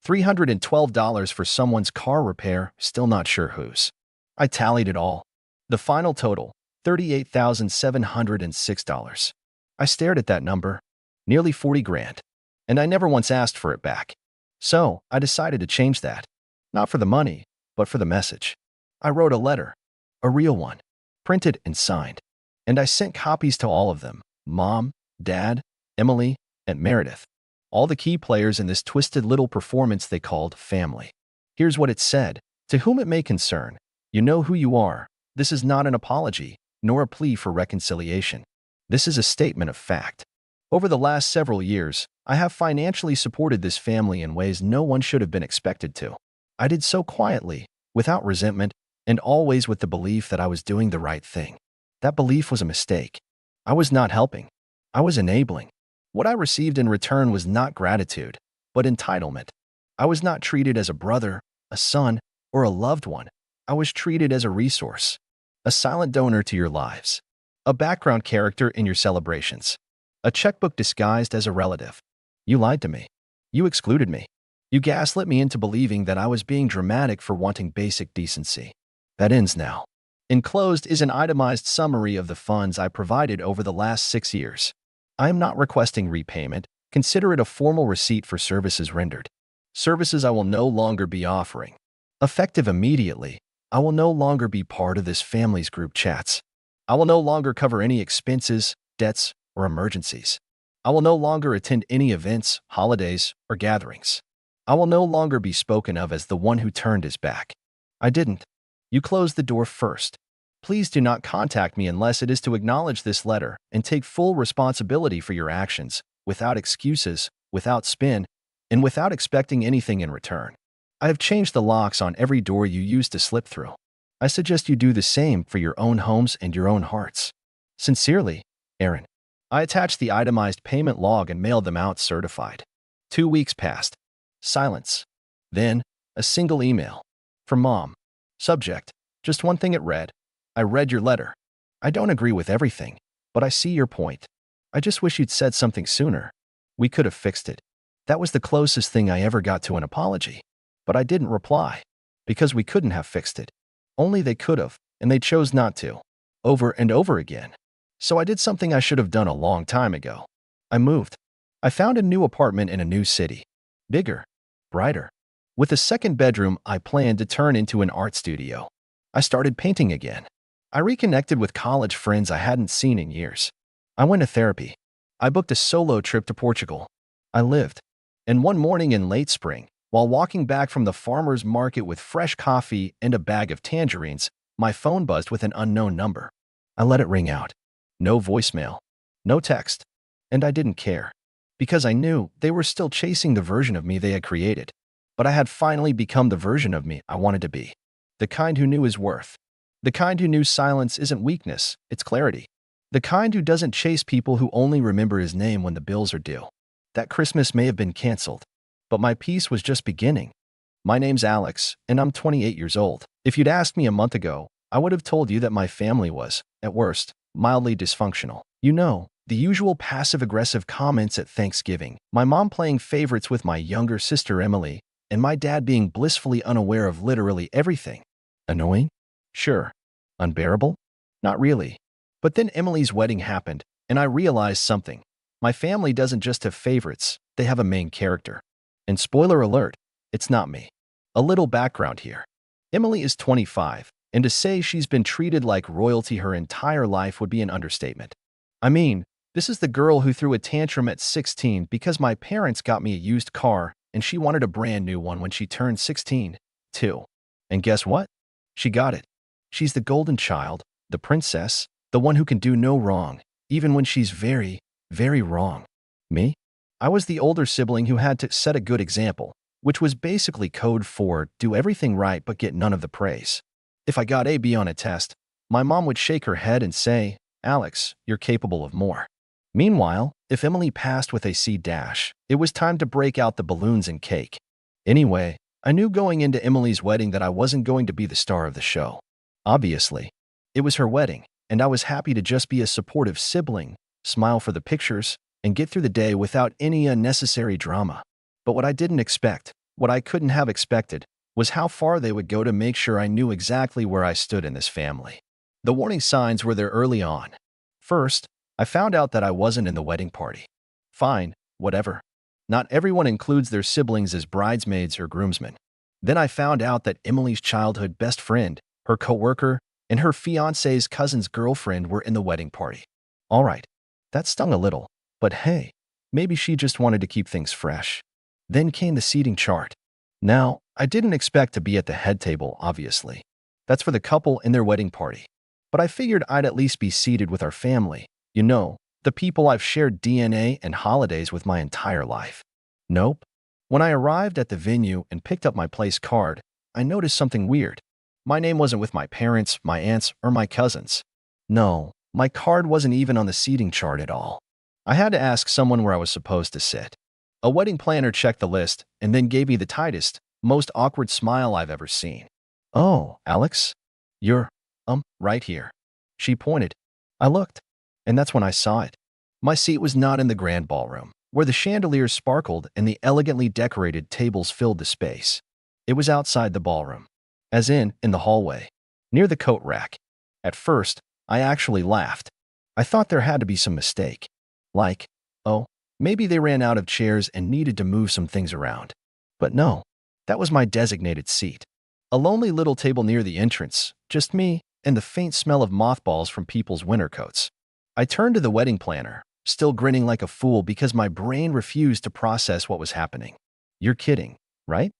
$312 for someone's car repair, still not sure whose. I tallied it all. The final total, $38,706. I stared at that number, nearly 40 grand, and I never once asked for it back. So I decided to change that. Not for the money, but for the message. I wrote a letter, a real one, printed and signed, and I sent copies to all of them, Mom, Dad, Emily, and Meredith, all the key players in this twisted little performance they called family. Here's what it said. To whom it may concern, you know who you are. This is not an apology, nor a plea for reconciliation. This is a statement of fact. Over the last several years, I have financially supported this family in ways no one should have been expected to. I did so quietly, without resentment, and always with the belief that I was doing the right thing. That belief was a mistake. I was not helping. I was enabling. What I received in return was not gratitude, but entitlement. I was not treated as a brother, a son, or a loved one. I was treated as a resource, a silent donor to your lives, a background character in your celebrations, a checkbook disguised as a relative. You lied to me. You excluded me. You gaslit me into believing that I was being dramatic for wanting basic decency. That ends now. Enclosed is an itemized summary of the funds I provided over the last 6 years. I am not requesting repayment. Consider it a formal receipt for services rendered. Services I will no longer be offering. Effective immediately, I will no longer be part of this family's group chats. I will no longer cover any expenses, debts, or emergencies. I will no longer attend any events, holidays, or gatherings. I will no longer be spoken of as the one who turned his back. I didn't. You closed the door first. Please do not contact me unless it is to acknowledge this letter and take full responsibility for your actions, without excuses, without spin, and without expecting anything in return. I have changed the locks on every door you used to slip through. I suggest you do the same for your own homes and your own hearts. Sincerely, Aaron. I attached the itemized payment log and mailed them out certified. 2 weeks passed. Silence. Then, a single email. From Mom. Subject. Just one thing it read. I read your letter. I don't agree with everything, but I see your point. I just wish you'd said something sooner. We could have fixed it. That was the closest thing I ever got to an apology. But I didn't reply, because we couldn't have fixed it. Only they could have, and they chose not to. Over and over again. So I did something I should have done a long time ago. I moved. I found a new apartment in a new city. Bigger. Brighter. With a second bedroom I planned to turn into an art studio. I started painting again. I reconnected with college friends I hadn't seen in years. I went to therapy. I booked a solo trip to Portugal. I lived. And one morning in late spring, while walking back from the farmer's market with fresh coffee and a bag of tangerines, My phone buzzed with an unknown number. I let it ring out. No voicemail. No text. And I didn't care. Because I knew they were still chasing the version of me they had created. But I had finally become the version of me I wanted to be. The kind who knew his worth. The kind who knew silence isn't weakness, it's clarity. The kind who doesn't chase people who only remember his name when the bills are due. That Christmas may have been canceled, but my peace was just beginning. My name's Alex, and I'm 28 years old. If you'd asked me a month ago, I would have told you that my family was, at worst, mildly dysfunctional. You know, the usual passive-aggressive comments at Thanksgiving, my mom playing favorites with my younger sister Emily, and my dad being blissfully unaware of literally everything. Annoying? Sure. Unbearable? Not really. But then Emily's wedding happened, and I realized something. My family doesn't just have favorites, they have a main character. And spoiler alert, it's not me. A little background here. Emily is 25, and to say she's been treated like royalty her entire life would be an understatement. I mean, this is the girl who threw a tantrum at 16 because my parents got me a used car and she wanted a brand new one when she turned 16, too. And guess what? She got it. She's the golden child, the princess, the one who can do no wrong, even when she's very, very wrong. Me? I was the older sibling who had to set a good example, which was basically code for do everything right but get none of the praise. If I got a B on a test, my mom would shake her head and say, Alex, you're capable of more. Meanwhile, if Emily passed with a C dash, it was time to break out the balloons and cake. Anyway, I knew going into Emily's wedding that I wasn't going to be the star of the show. Obviously, it was her wedding, and I was happy to just be a supportive sibling, smile for the pictures, and get through the day without any unnecessary drama. But what I didn't expect, what I couldn't have expected, was how far they would go to make sure I knew exactly where I stood in this family. The warning signs were there early on. First, I found out that I wasn't in the wedding party. Fine, whatever. Not everyone includes their siblings as bridesmaids or groomsmen. Then I found out that Emily's childhood best friend, her coworker, and her fiancé's cousin's girlfriend were in the wedding party. All right, that stung a little, but hey, maybe she just wanted to keep things fresh. Then came the seating chart. Now, I didn't expect to be at the head table, obviously. That's for the couple in their wedding party. But I figured I'd at least be seated with our family. You know, the people I've shared DNA and holidays with my entire life. Nope. When I arrived at the venue and picked up my place card, I noticed something weird. My name wasn't with my parents, my aunts, or my cousins. No, my card wasn't even on the seating chart at all. I had to ask someone where I was supposed to sit. A wedding planner checked the list and then gave me the tightest, most awkward smile I've ever seen. Oh, Alex? You're, right here. She pointed. I looked, and that's when I saw it. My seat was not in the grand ballroom, where the chandeliers sparkled and the elegantly decorated tables filled the space. It was outside the ballroom, as in the hallway, near the coat rack. At first, I actually laughed. I thought there had to be some mistake. Like, oh, maybe they ran out of chairs and needed to move some things around. But no, that was my designated seat. A lonely little table near the entrance, just me, and the faint smell of mothballs from people's winter coats. I turned to the wedding planner, still grinning like a fool because my brain refused to process what was happening. You're kidding, right?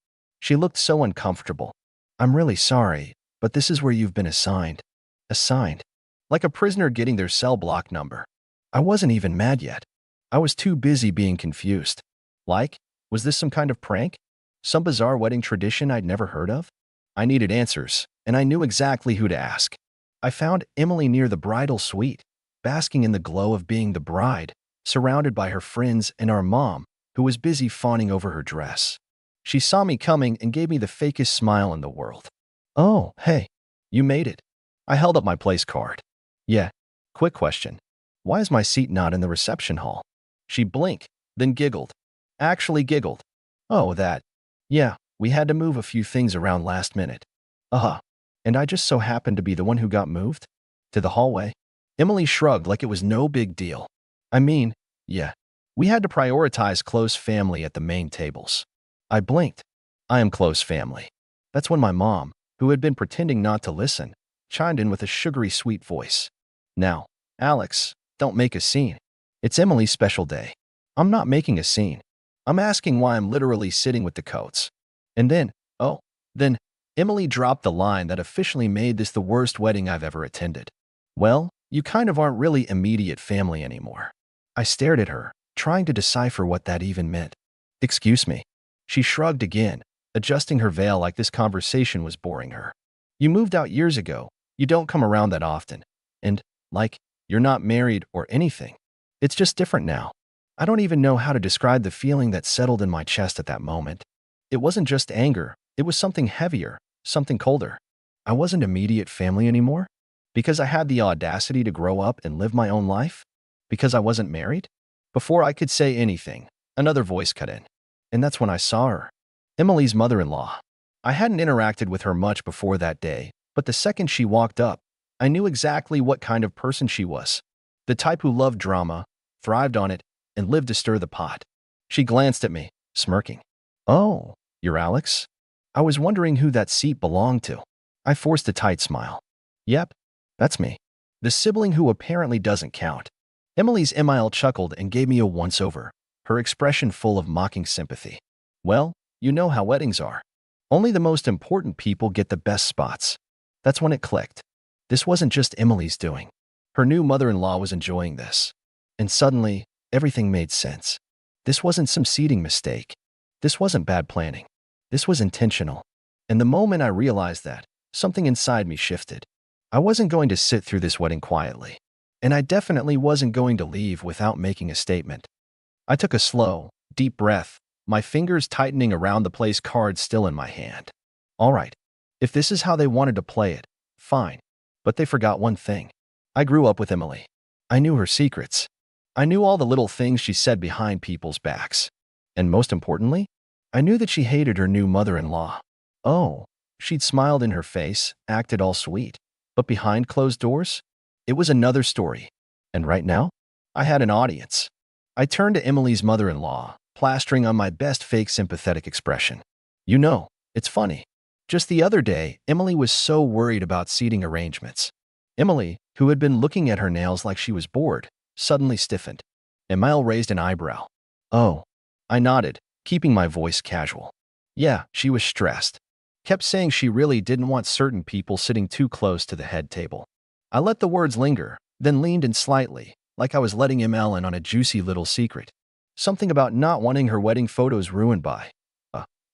She looked so uncomfortable. I'm really sorry, but this is where you've been assigned. Assigned. Like a prisoner getting their cell block number. I wasn't even mad yet. I was too busy being confused. Like, was this some kind of prank? Some bizarre wedding tradition I'd never heard of? I needed answers, and I knew exactly who to ask. I found Emily near the bridal suite, basking in the glow of being the bride, surrounded by her friends and our mom, who was busy fawning over her dress. She saw me coming and gave me the fakest smile in the world. Oh, hey, you made it. I held up my place card. Yeah, quick question. Why is my seat not in the reception hall? She blinked, then giggled. Actually giggled. Oh, that. Yeah, we had to move a few things around last minute. And I just so happened to be the one who got moved? To the hallway? Emily shrugged like it was no big deal. I mean, yeah, we had to prioritize close family at the main tables. I blinked. I am close family. That's when my mom, who had been pretending not to listen, chimed in with a sugary sweet voice. Now, Alex, don't make a scene. It's Emily's special day. I'm not making a scene. I'm asking why I'm literally sitting with the coats. And then, Emily dropped the line that officially made this the worst wedding I've ever attended. Well, you kind of aren't really immediate family anymore. I stared at her, trying to decipher what that even meant. Excuse me. She shrugged again, adjusting her veil like this conversation was boring her. You moved out years ago. You don't come around that often. And, like, you're not married or anything. It's just different now. I don't even know how to describe the feeling that settled in my chest at that moment. It wasn't just anger. It was something heavier, something colder. I wasn't immediate family anymore? Because I had the audacity to grow up and live my own life? Because I wasn't married? Before I could say anything, another voice cut in. And that's when I saw her. Emily's mother-in-law. I hadn't interacted with her much before that day, but the second she walked up, I knew exactly what kind of person she was. The type who loved drama, thrived on it, and lived to stir the pot. She glanced at me, smirking. Oh, you're Alex? I was wondering who that seat belonged to. I forced a tight smile. Yep, that's me. The sibling who apparently doesn't count. Emily's Emile chuckled and gave me a once-over, her expression full of mocking sympathy. Well, you know how weddings are. Only the most important people get the best spots. That's when it clicked. This wasn't just Emily's doing. Her new mother-in-law was enjoying this. And suddenly, everything made sense. This wasn't some seating mistake. This wasn't bad planning. This was intentional. And the moment I realized that, something inside me shifted. I wasn't going to sit through this wedding quietly. And I definitely wasn't going to leave without making a statement. I took a slow, deep breath, my fingers tightening around the place card still in my hand. All right, if this is how they wanted to play it, fine. But they forgot one thing. I grew up with Emily. I knew her secrets. I knew all the little things she said behind people's backs. And most importantly, I knew that she hated her new mother-in-law. Oh, she'd smiled in her face, acted all sweet. But behind closed doors, it was another story. And right now, I had an audience. I turned to Emily's mother-in-law, plastering on my best fake sympathetic expression. You know, it's funny. Just the other day, Emily was so worried about seating arrangements. Emily, who had been looking at her nails like she was bored, suddenly stiffened. Emile raised an eyebrow. Oh. I nodded, keeping my voice casual. Yeah, she was stressed. Kept saying she really didn't want certain people sitting too close to the head table. I let the words linger, then leaned in slightly, like I was letting Emile in on a juicy little secret. Something about not wanting her wedding photos ruined by.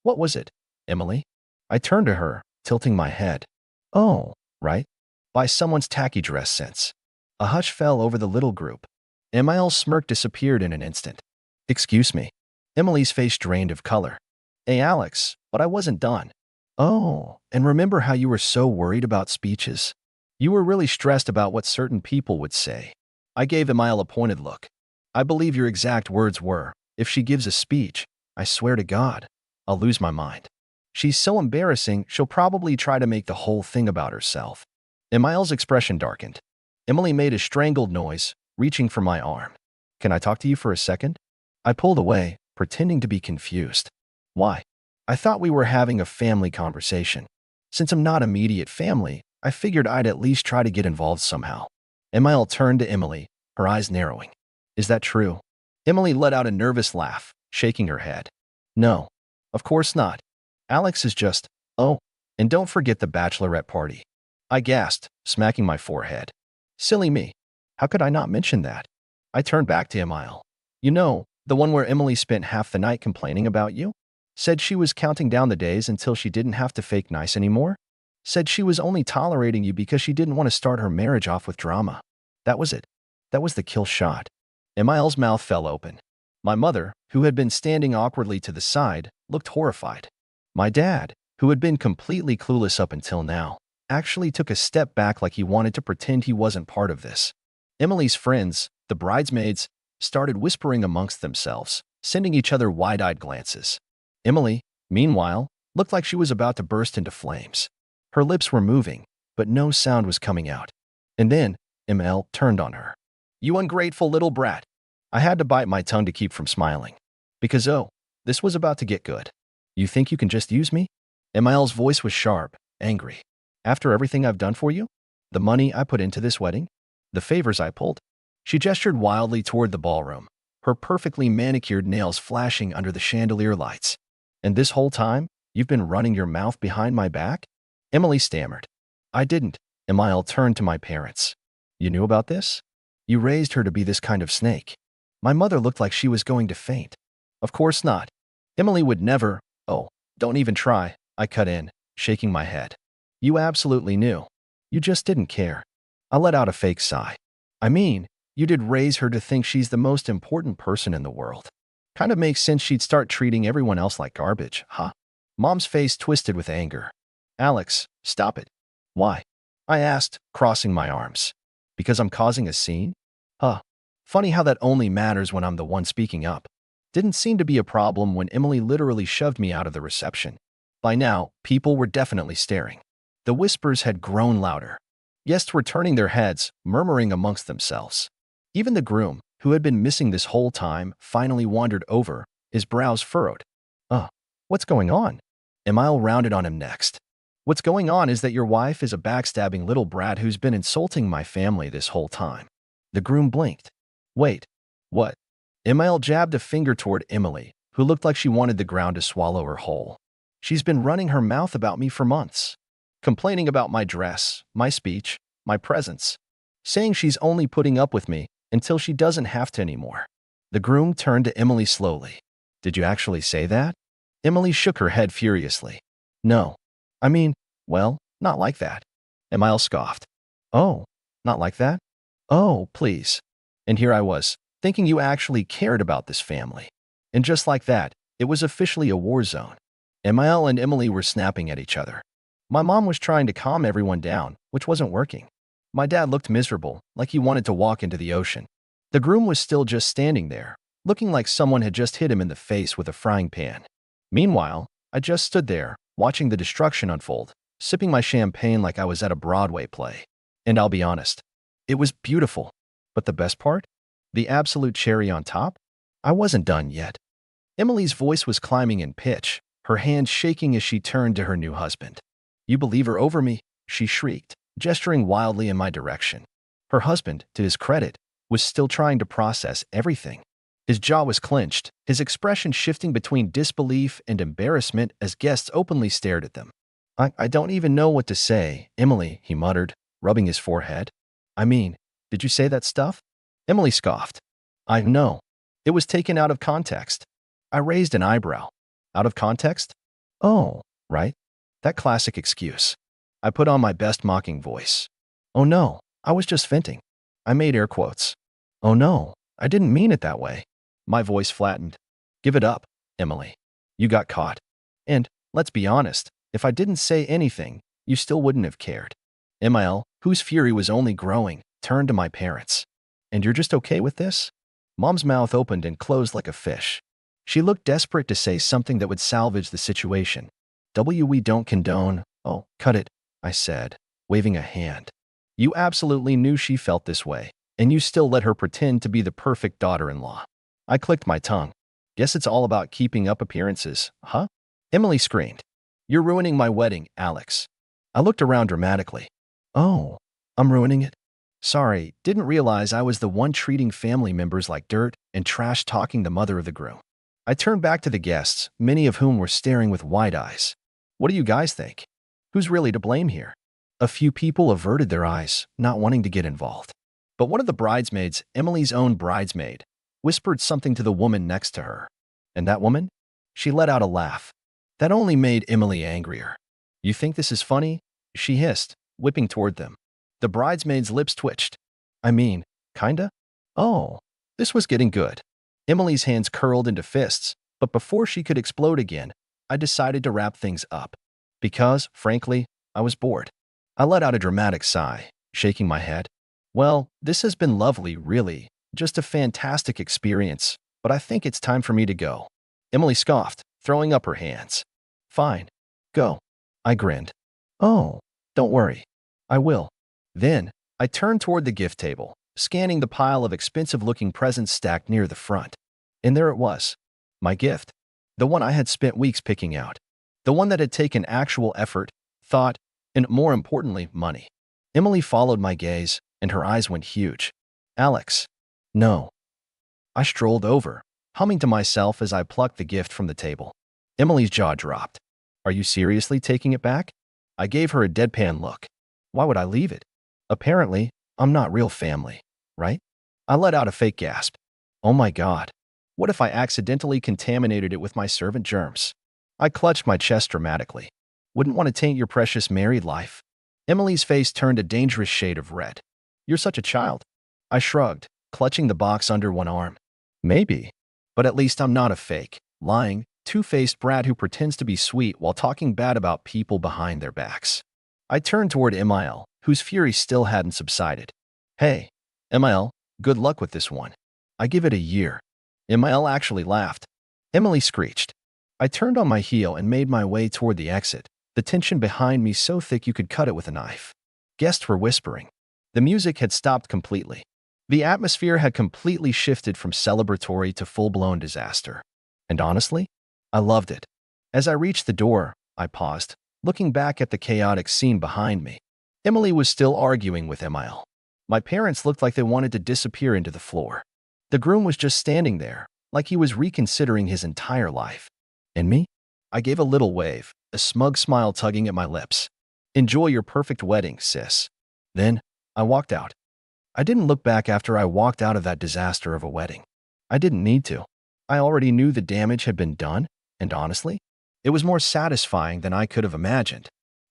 What was it, Emily? I turned to her, tilting my head. Oh, right. By someone's tacky dress sense. A hush fell over the little group. Emile's smirk disappeared in an instant. Excuse me. Emily's face drained of color. Hey, Alex, but I wasn't done. Oh, and remember how you were so worried about speeches? You were really stressed about what certain people would say. I gave Emile a pointed look. I believe your exact words were, if she gives a speech, I swear to God, I'll lose my mind. She's so embarrassing, she'll probably try to make the whole thing about herself. Emile's expression darkened. Emily made a strangled noise, reaching for my arm. Can I talk to you for a second? I pulled away, pretending to be confused. Why? I thought we were having a family conversation. Since I'm not immediate family, I figured I'd at least try to get involved somehow. Emile turned to Emily, her eyes narrowing. Is that true? Emily let out a nervous laugh, shaking her head. No, of course not. Alex is just, oh, and don't forget the bachelorette party. I gasped, smacking my forehead. Silly me. How could I not mention that? I turned back to Emile. You know, the one where Emily spent half the night complaining about you? Said she was counting down the days until she didn't have to fake nice anymore? Said she was only tolerating you because she didn't want to start her marriage off with drama. That was it. That was the kill shot. Emile's mouth fell open. My mother, who had been standing awkwardly to the side, looked horrified. My dad, who had been completely clueless up until now, actually took a step back like he wanted to pretend he wasn't part of this. Emily's friends, the bridesmaids, started whispering amongst themselves, sending each other wide-eyed glances. Emily, meanwhile, looked like she was about to burst into flames. Her lips were moving, but no sound was coming out. And then, Emile turned on her. You ungrateful little brat. I had to bite my tongue to keep from smiling. Because this was about to get good. You think you can just use me? Emile's voice was sharp, angry. After everything I've done for you? The money I put into this wedding? The favors I pulled? She gestured wildly toward the ballroom, her perfectly manicured nails flashing under the chandelier lights. And this whole time, You've been running your mouth behind my back? Emily stammered. I didn't. Emile turned to my parents. You knew about this? You raised her to be this kind of snake. My mother looked like she was going to faint. Of course not. Emily would never. Oh, don't even try, I cut in, shaking my head. You absolutely knew. You just didn't care. I let out a fake sigh. I mean, you did raise her to think she's the most important person in the world. Kind of makes sense she'd start treating everyone else like garbage, huh? Mom's face twisted with anger. Alex, stop it. Why? I asked, crossing my arms. Because I'm causing a scene? Huh. Funny how that only matters when I'm the one speaking up. Didn't seem to be a problem when Emily literally shoved me out of the reception. By now, people were definitely staring. The whispers had grown louder. Guests were turning their heads, murmuring amongst themselves. Even the groom, who had been missing this whole time, finally wandered over, his brows furrowed. What's going on? Emile rounded on him next. What's going on is that your wife is a backstabbing little brat who's been insulting my family this whole time. The groom blinked. Wait, what? Emile jabbed a finger toward Emily, who looked like she wanted the ground to swallow her whole. She's been running her mouth about me for months, complaining about my dress, my speech, my presence, saying she's only putting up with me until she doesn't have to anymore. The groom turned to Emily slowly. Did you actually say that? Emily shook her head furiously. No. I mean, well, not like that. Emile scoffed. Oh, not like that? Oh, please. And here I was, thinking you actually cared about this family. And just like that, it was officially a war zone. Emile and Emily were snapping at each other. My mom was trying to calm everyone down, which wasn't working. My dad looked miserable, like he wanted to walk into the ocean. The groom was still just standing there, looking like someone had just hit him in the face with a frying pan. Meanwhile, I just stood there, watching the destruction unfold, sipping my champagne like I was at a Broadway play. And I'll be honest, it was beautiful. But the best part? The absolute cherry on top? I wasn't done yet. Emily's voice was climbing in pitch, her hands shaking as she turned to her new husband. You believe her over me? She shrieked, gesturing wildly in my direction. Her husband, to his credit, was still trying to process everything. His jaw was clenched, his expression shifting between disbelief and embarrassment as guests openly stared at them. I don't even know what to say, Emily, he muttered, rubbing his forehead. I mean, did you say that stuff? Emily scoffed. I know. It was taken out of context. I raised an eyebrow. Out of context? Oh, right. That classic excuse. I put on my best mocking voice. Oh no, I was just venting. I made air quotes. Oh no, I didn't mean it that way. My voice flattened. Give it up, Emily. You got caught. And, let's be honest, if I didn't say anything, you still wouldn't have cared. Emile, whose fury was only growing, turned to my parents. And you're just okay with this? Mom's mouth opened and closed like a fish. She looked desperate to say something that would salvage the situation. We don't condone. Oh, cut it, I said, waving a hand. You absolutely knew she felt this way, and you still let her pretend to be the perfect daughter-in-law. I clicked my tongue. Guess it's all about keeping up appearances, huh? Emily screamed. You're ruining my wedding, Alex. I looked around dramatically. Oh, I'm ruining it? Sorry, didn't realize I was the one treating family members like dirt and trash-talking the mother of the groom. I turned back to the guests, many of whom were staring with wide eyes. What do you guys think? Who's really to blame here? A few people averted their eyes, not wanting to get involved. But one of the bridesmaids, Emily's own bridesmaid, whispered something to the woman next to her. And that woman? She let out a laugh. That only made Emily angrier. You think this is funny? She hissed, whipping toward them. The bridesmaid's lips twitched. I mean, kinda? Oh, this was getting good. Emily's hands curled into fists, but before she could explode again, I decided to wrap things up. Because, frankly, I was bored. I let out a dramatic sigh, shaking my head. Well, this has been lovely, really. Just a fantastic experience, but I think it's time for me to go. Emily scoffed, throwing up her hands. Fine. Go. I grinned. Oh, don't worry. I will. Then, I turned toward the gift table, scanning the pile of expensive-looking presents stacked near the front. And there it was. My gift. The one I had spent weeks picking out. The one that had taken actual effort, thought, and more importantly, money. Emily followed my gaze, and her eyes went huge. Alex. No. I strolled over, humming to myself as I plucked the gift from the table. Emily's jaw dropped. Are you seriously taking it back? I gave her a deadpan look. Why would I leave it? Apparently, I'm not real family, right? I let out a fake gasp. Oh my God. What if I accidentally contaminated it with my servant germs? I clutched my chest dramatically. Wouldn't want to taint your precious married life. Emily's face turned a dangerous shade of red. You're such a child. I shrugged, clutching the box under one arm. Maybe. But at least I'm not a fake, lying, two-faced brat who pretends to be sweet while talking bad about people behind their backs. I turned toward Emil, whose fury still hadn't subsided. Hey, Emil, good luck with this one. I give it a year. Emil actually laughed. Emily screeched. I turned on my heel and made my way toward the exit, the tension behind me so thick you could cut it with a knife. Guests were whispering. The music had stopped completely. The atmosphere had completely shifted from celebratory to full-blown disaster. And honestly, I loved it. As I reached the door, I paused, looking back at the chaotic scene behind me. Emily was still arguing with Emil. My parents looked like they wanted to disappear into the floor. The groom was just standing there, like he was reconsidering his entire life. And me? I gave a little wave, a smug smile tugging at my lips. Enjoy your perfect wedding, sis. Then, I walked out. I didn't look back after I walked out of that disaster of a wedding. I didn't need to. I already knew the damage had been done, and honestly, it was more satisfying than I could have imagined.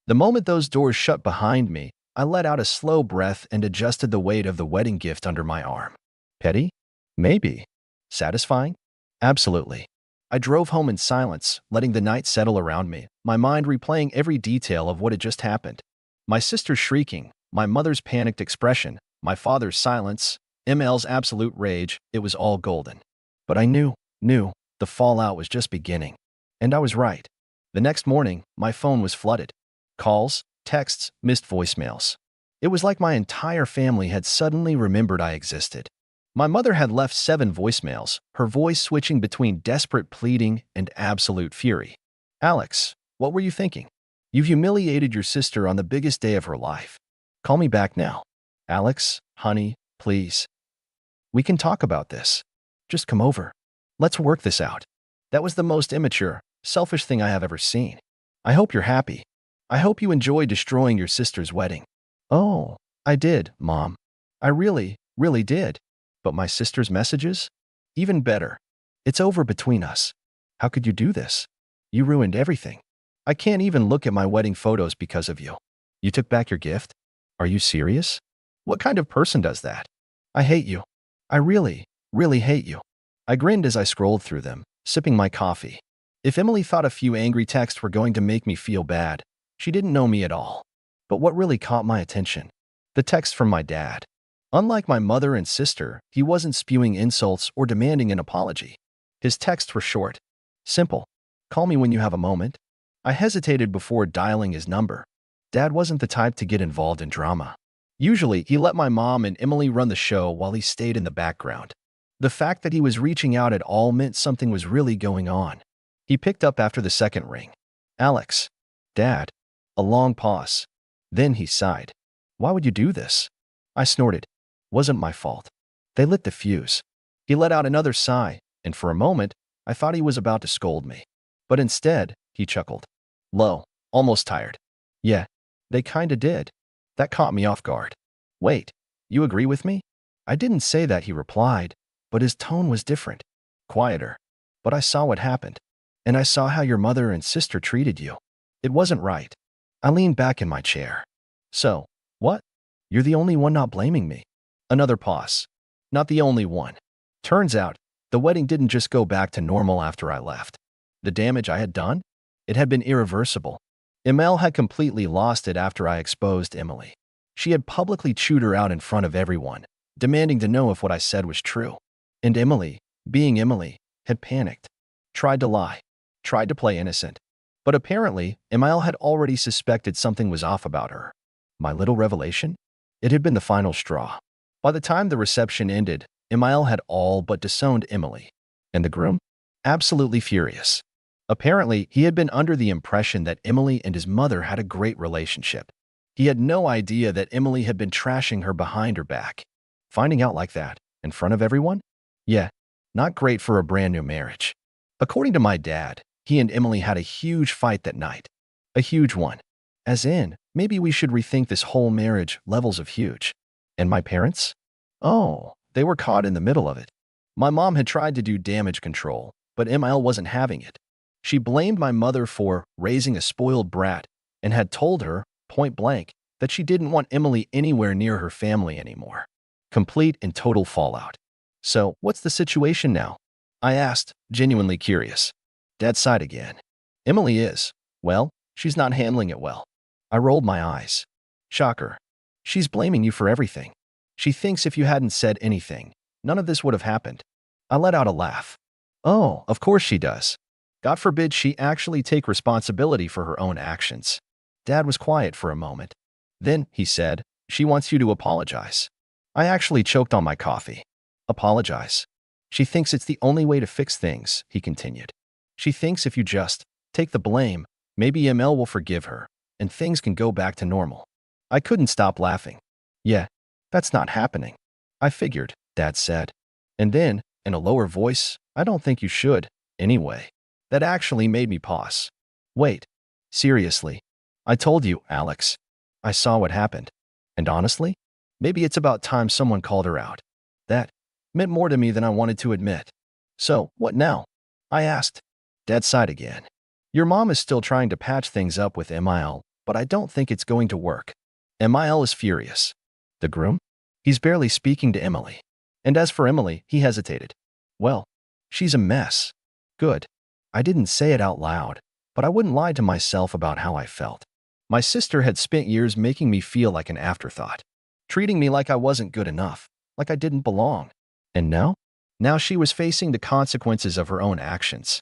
The moment those doors shut behind me, I let out a slow breath and adjusted the weight of the wedding gift under my arm. Petty? Maybe. Satisfying? Absolutely. I drove home in silence, letting the night settle around me, my mind replaying every detail of what had just happened. My sister's shrieking, my mother's panicked expression, my father's silence, Emil's absolute rage, it was all golden. But I knew, the fallout was just beginning. And I was right. The next morning, my phone was flooded. Calls, texts, missed voicemails. It was like my entire family had suddenly remembered I existed. My mother had left 7 voicemails, her voice switching between desperate pleading and absolute fury. Alex, what were you thinking? You've humiliated your sister on the biggest day of her life. Call me back now. Alex, honey, please. We can talk about this. Just come over. Let's work this out. That was the most immature, selfish thing I have ever seen. I hope you're happy. I hope you enjoy destroying your sister's wedding. Oh, I did, Mom. I really did. But my sister's messages? Even better. It's over between us. How could you do this? You ruined everything. I can't even look at my wedding photos because of you. You took back your gift? Are you serious? What kind of person does that? I hate you. I really hate you. I grinned as I scrolled through them, sipping my coffee. If Emily thought a few angry texts were going to make me feel bad, she didn't know me at all. But what really caught my attention? The text from my dad. Unlike my mother and sister, he wasn't spewing insults or demanding an apology. His texts were short. Simple. Call me when you have a moment. I hesitated before dialing his number. Dad wasn't the type to get involved in drama. Usually, he let my mom and Emily run the show while he stayed in the background. The fact that he was reaching out at all meant something was really going on. He picked up after the second ring. Alex. Dad. A long pause. Then he sighed. Why would you do this? I snorted. Wasn't my fault. They lit the fuse. He let out another sigh, and for a moment, I thought he was about to scold me. But instead, he chuckled. Low, almost tired. Yeah, they kinda did. That caught me off guard. Wait, you agree with me? I didn't say that, he replied, but his tone was different. Quieter. But I saw what happened. And I saw how your mother and sister treated you. It wasn't right. I leaned back in my chair. So, what? You're the only one not blaming me. Another pause. Not the only one. Turns out, the wedding didn't just go back to normal after I left. The damage I had done? It had been irreversible. Emil had completely lost it after I exposed Emily. She had publicly chewed her out in front of everyone, demanding to know if what I said was true. And Emily, being Emily, had panicked. Tried to lie. Tried to play innocent. But apparently, Emil had already suspected something was off about her. My little revelation? It had been the final straw. By the time the reception ended, Emil had all but disowned Emily. And the groom? Absolutely furious. Apparently, he had been under the impression that Emily and his mother had a great relationship. He had no idea that Emily had been trashing her behind her back. Finding out like that, in front of everyone? Yeah, not great for a brand new marriage. According to my dad, He and Emily had a huge fight that night. A huge one. As in, maybe we should rethink this whole marriage levels of huge. And my parents? Oh, they were caught in the middle of it. My mom had tried to do damage control, but Emil wasn't having it. She blamed my mother for raising a spoiled brat and had told her, point blank, that she didn't want Emily anywhere near her family anymore. Complete and total fallout. So, what's the situation now? I asked, genuinely curious. Dad sighed again. Emily is. Well, she's not handling it well. I rolled my eyes. Shocker. She's blaming you for everything. She thinks if you hadn't said anything, none of this would have happened. I let out a laugh. Oh, of course she does. God forbid she actually take responsibility for her own actions. Dad was quiet for a moment. Then, he said, she wants you to apologize. I actually choked on my coffee. Apologize. She thinks it's the only way to fix things, he continued. She thinks if you just take the blame, maybe ML will forgive her, and things can go back to normal. I couldn't stop laughing. Yeah, that's not happening. I figured, Dad said. And then, in a lower voice, I don't think you should, anyway. That actually made me pause. Wait. Seriously. I told you, Alex. I saw what happened. And honestly, maybe it's about time someone called her out. That meant more to me than I wanted to admit. So, what now? I asked. Dad sighed again. Your mom is still trying to patch things up with Emil, but I don't think it's going to work. Emil is furious. The groom? He's barely speaking to Emily. And as for Emily, he hesitated. Well, she's a mess. Good. I didn't say it out loud, but I wouldn't lie to myself about how I felt. My sister had spent years making me feel like an afterthought, treating me like I wasn't good enough, like I didn't belong. And now? Now she was facing the consequences of her own actions.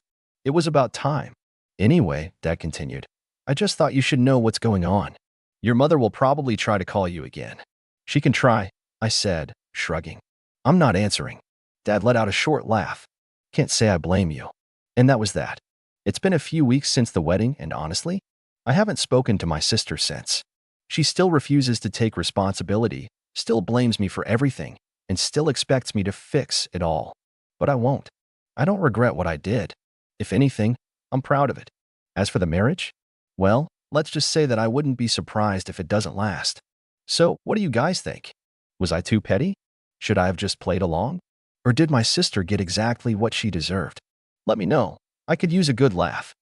It was about time. Anyway, Dad continued, I just thought you should know what's going on. Your mother will probably try to call you again. She can try, I said, shrugging. I'm not answering. Dad let out a short laugh. Can't say I blame you. And that was that. It's been a few weeks since the wedding, and honestly, I haven't spoken to my sister since. She still refuses to take responsibility, still blames me for everything, and still expects me to fix it all. But I won't. I don't regret what I did. If anything, I'm proud of it. As for the marriage, well, let's just say that I wouldn't be surprised if it doesn't last. So, what do you guys think? Was I too petty? Should I have just played along? Or did my sister get exactly what she deserved? Let me know. I could use a good laugh.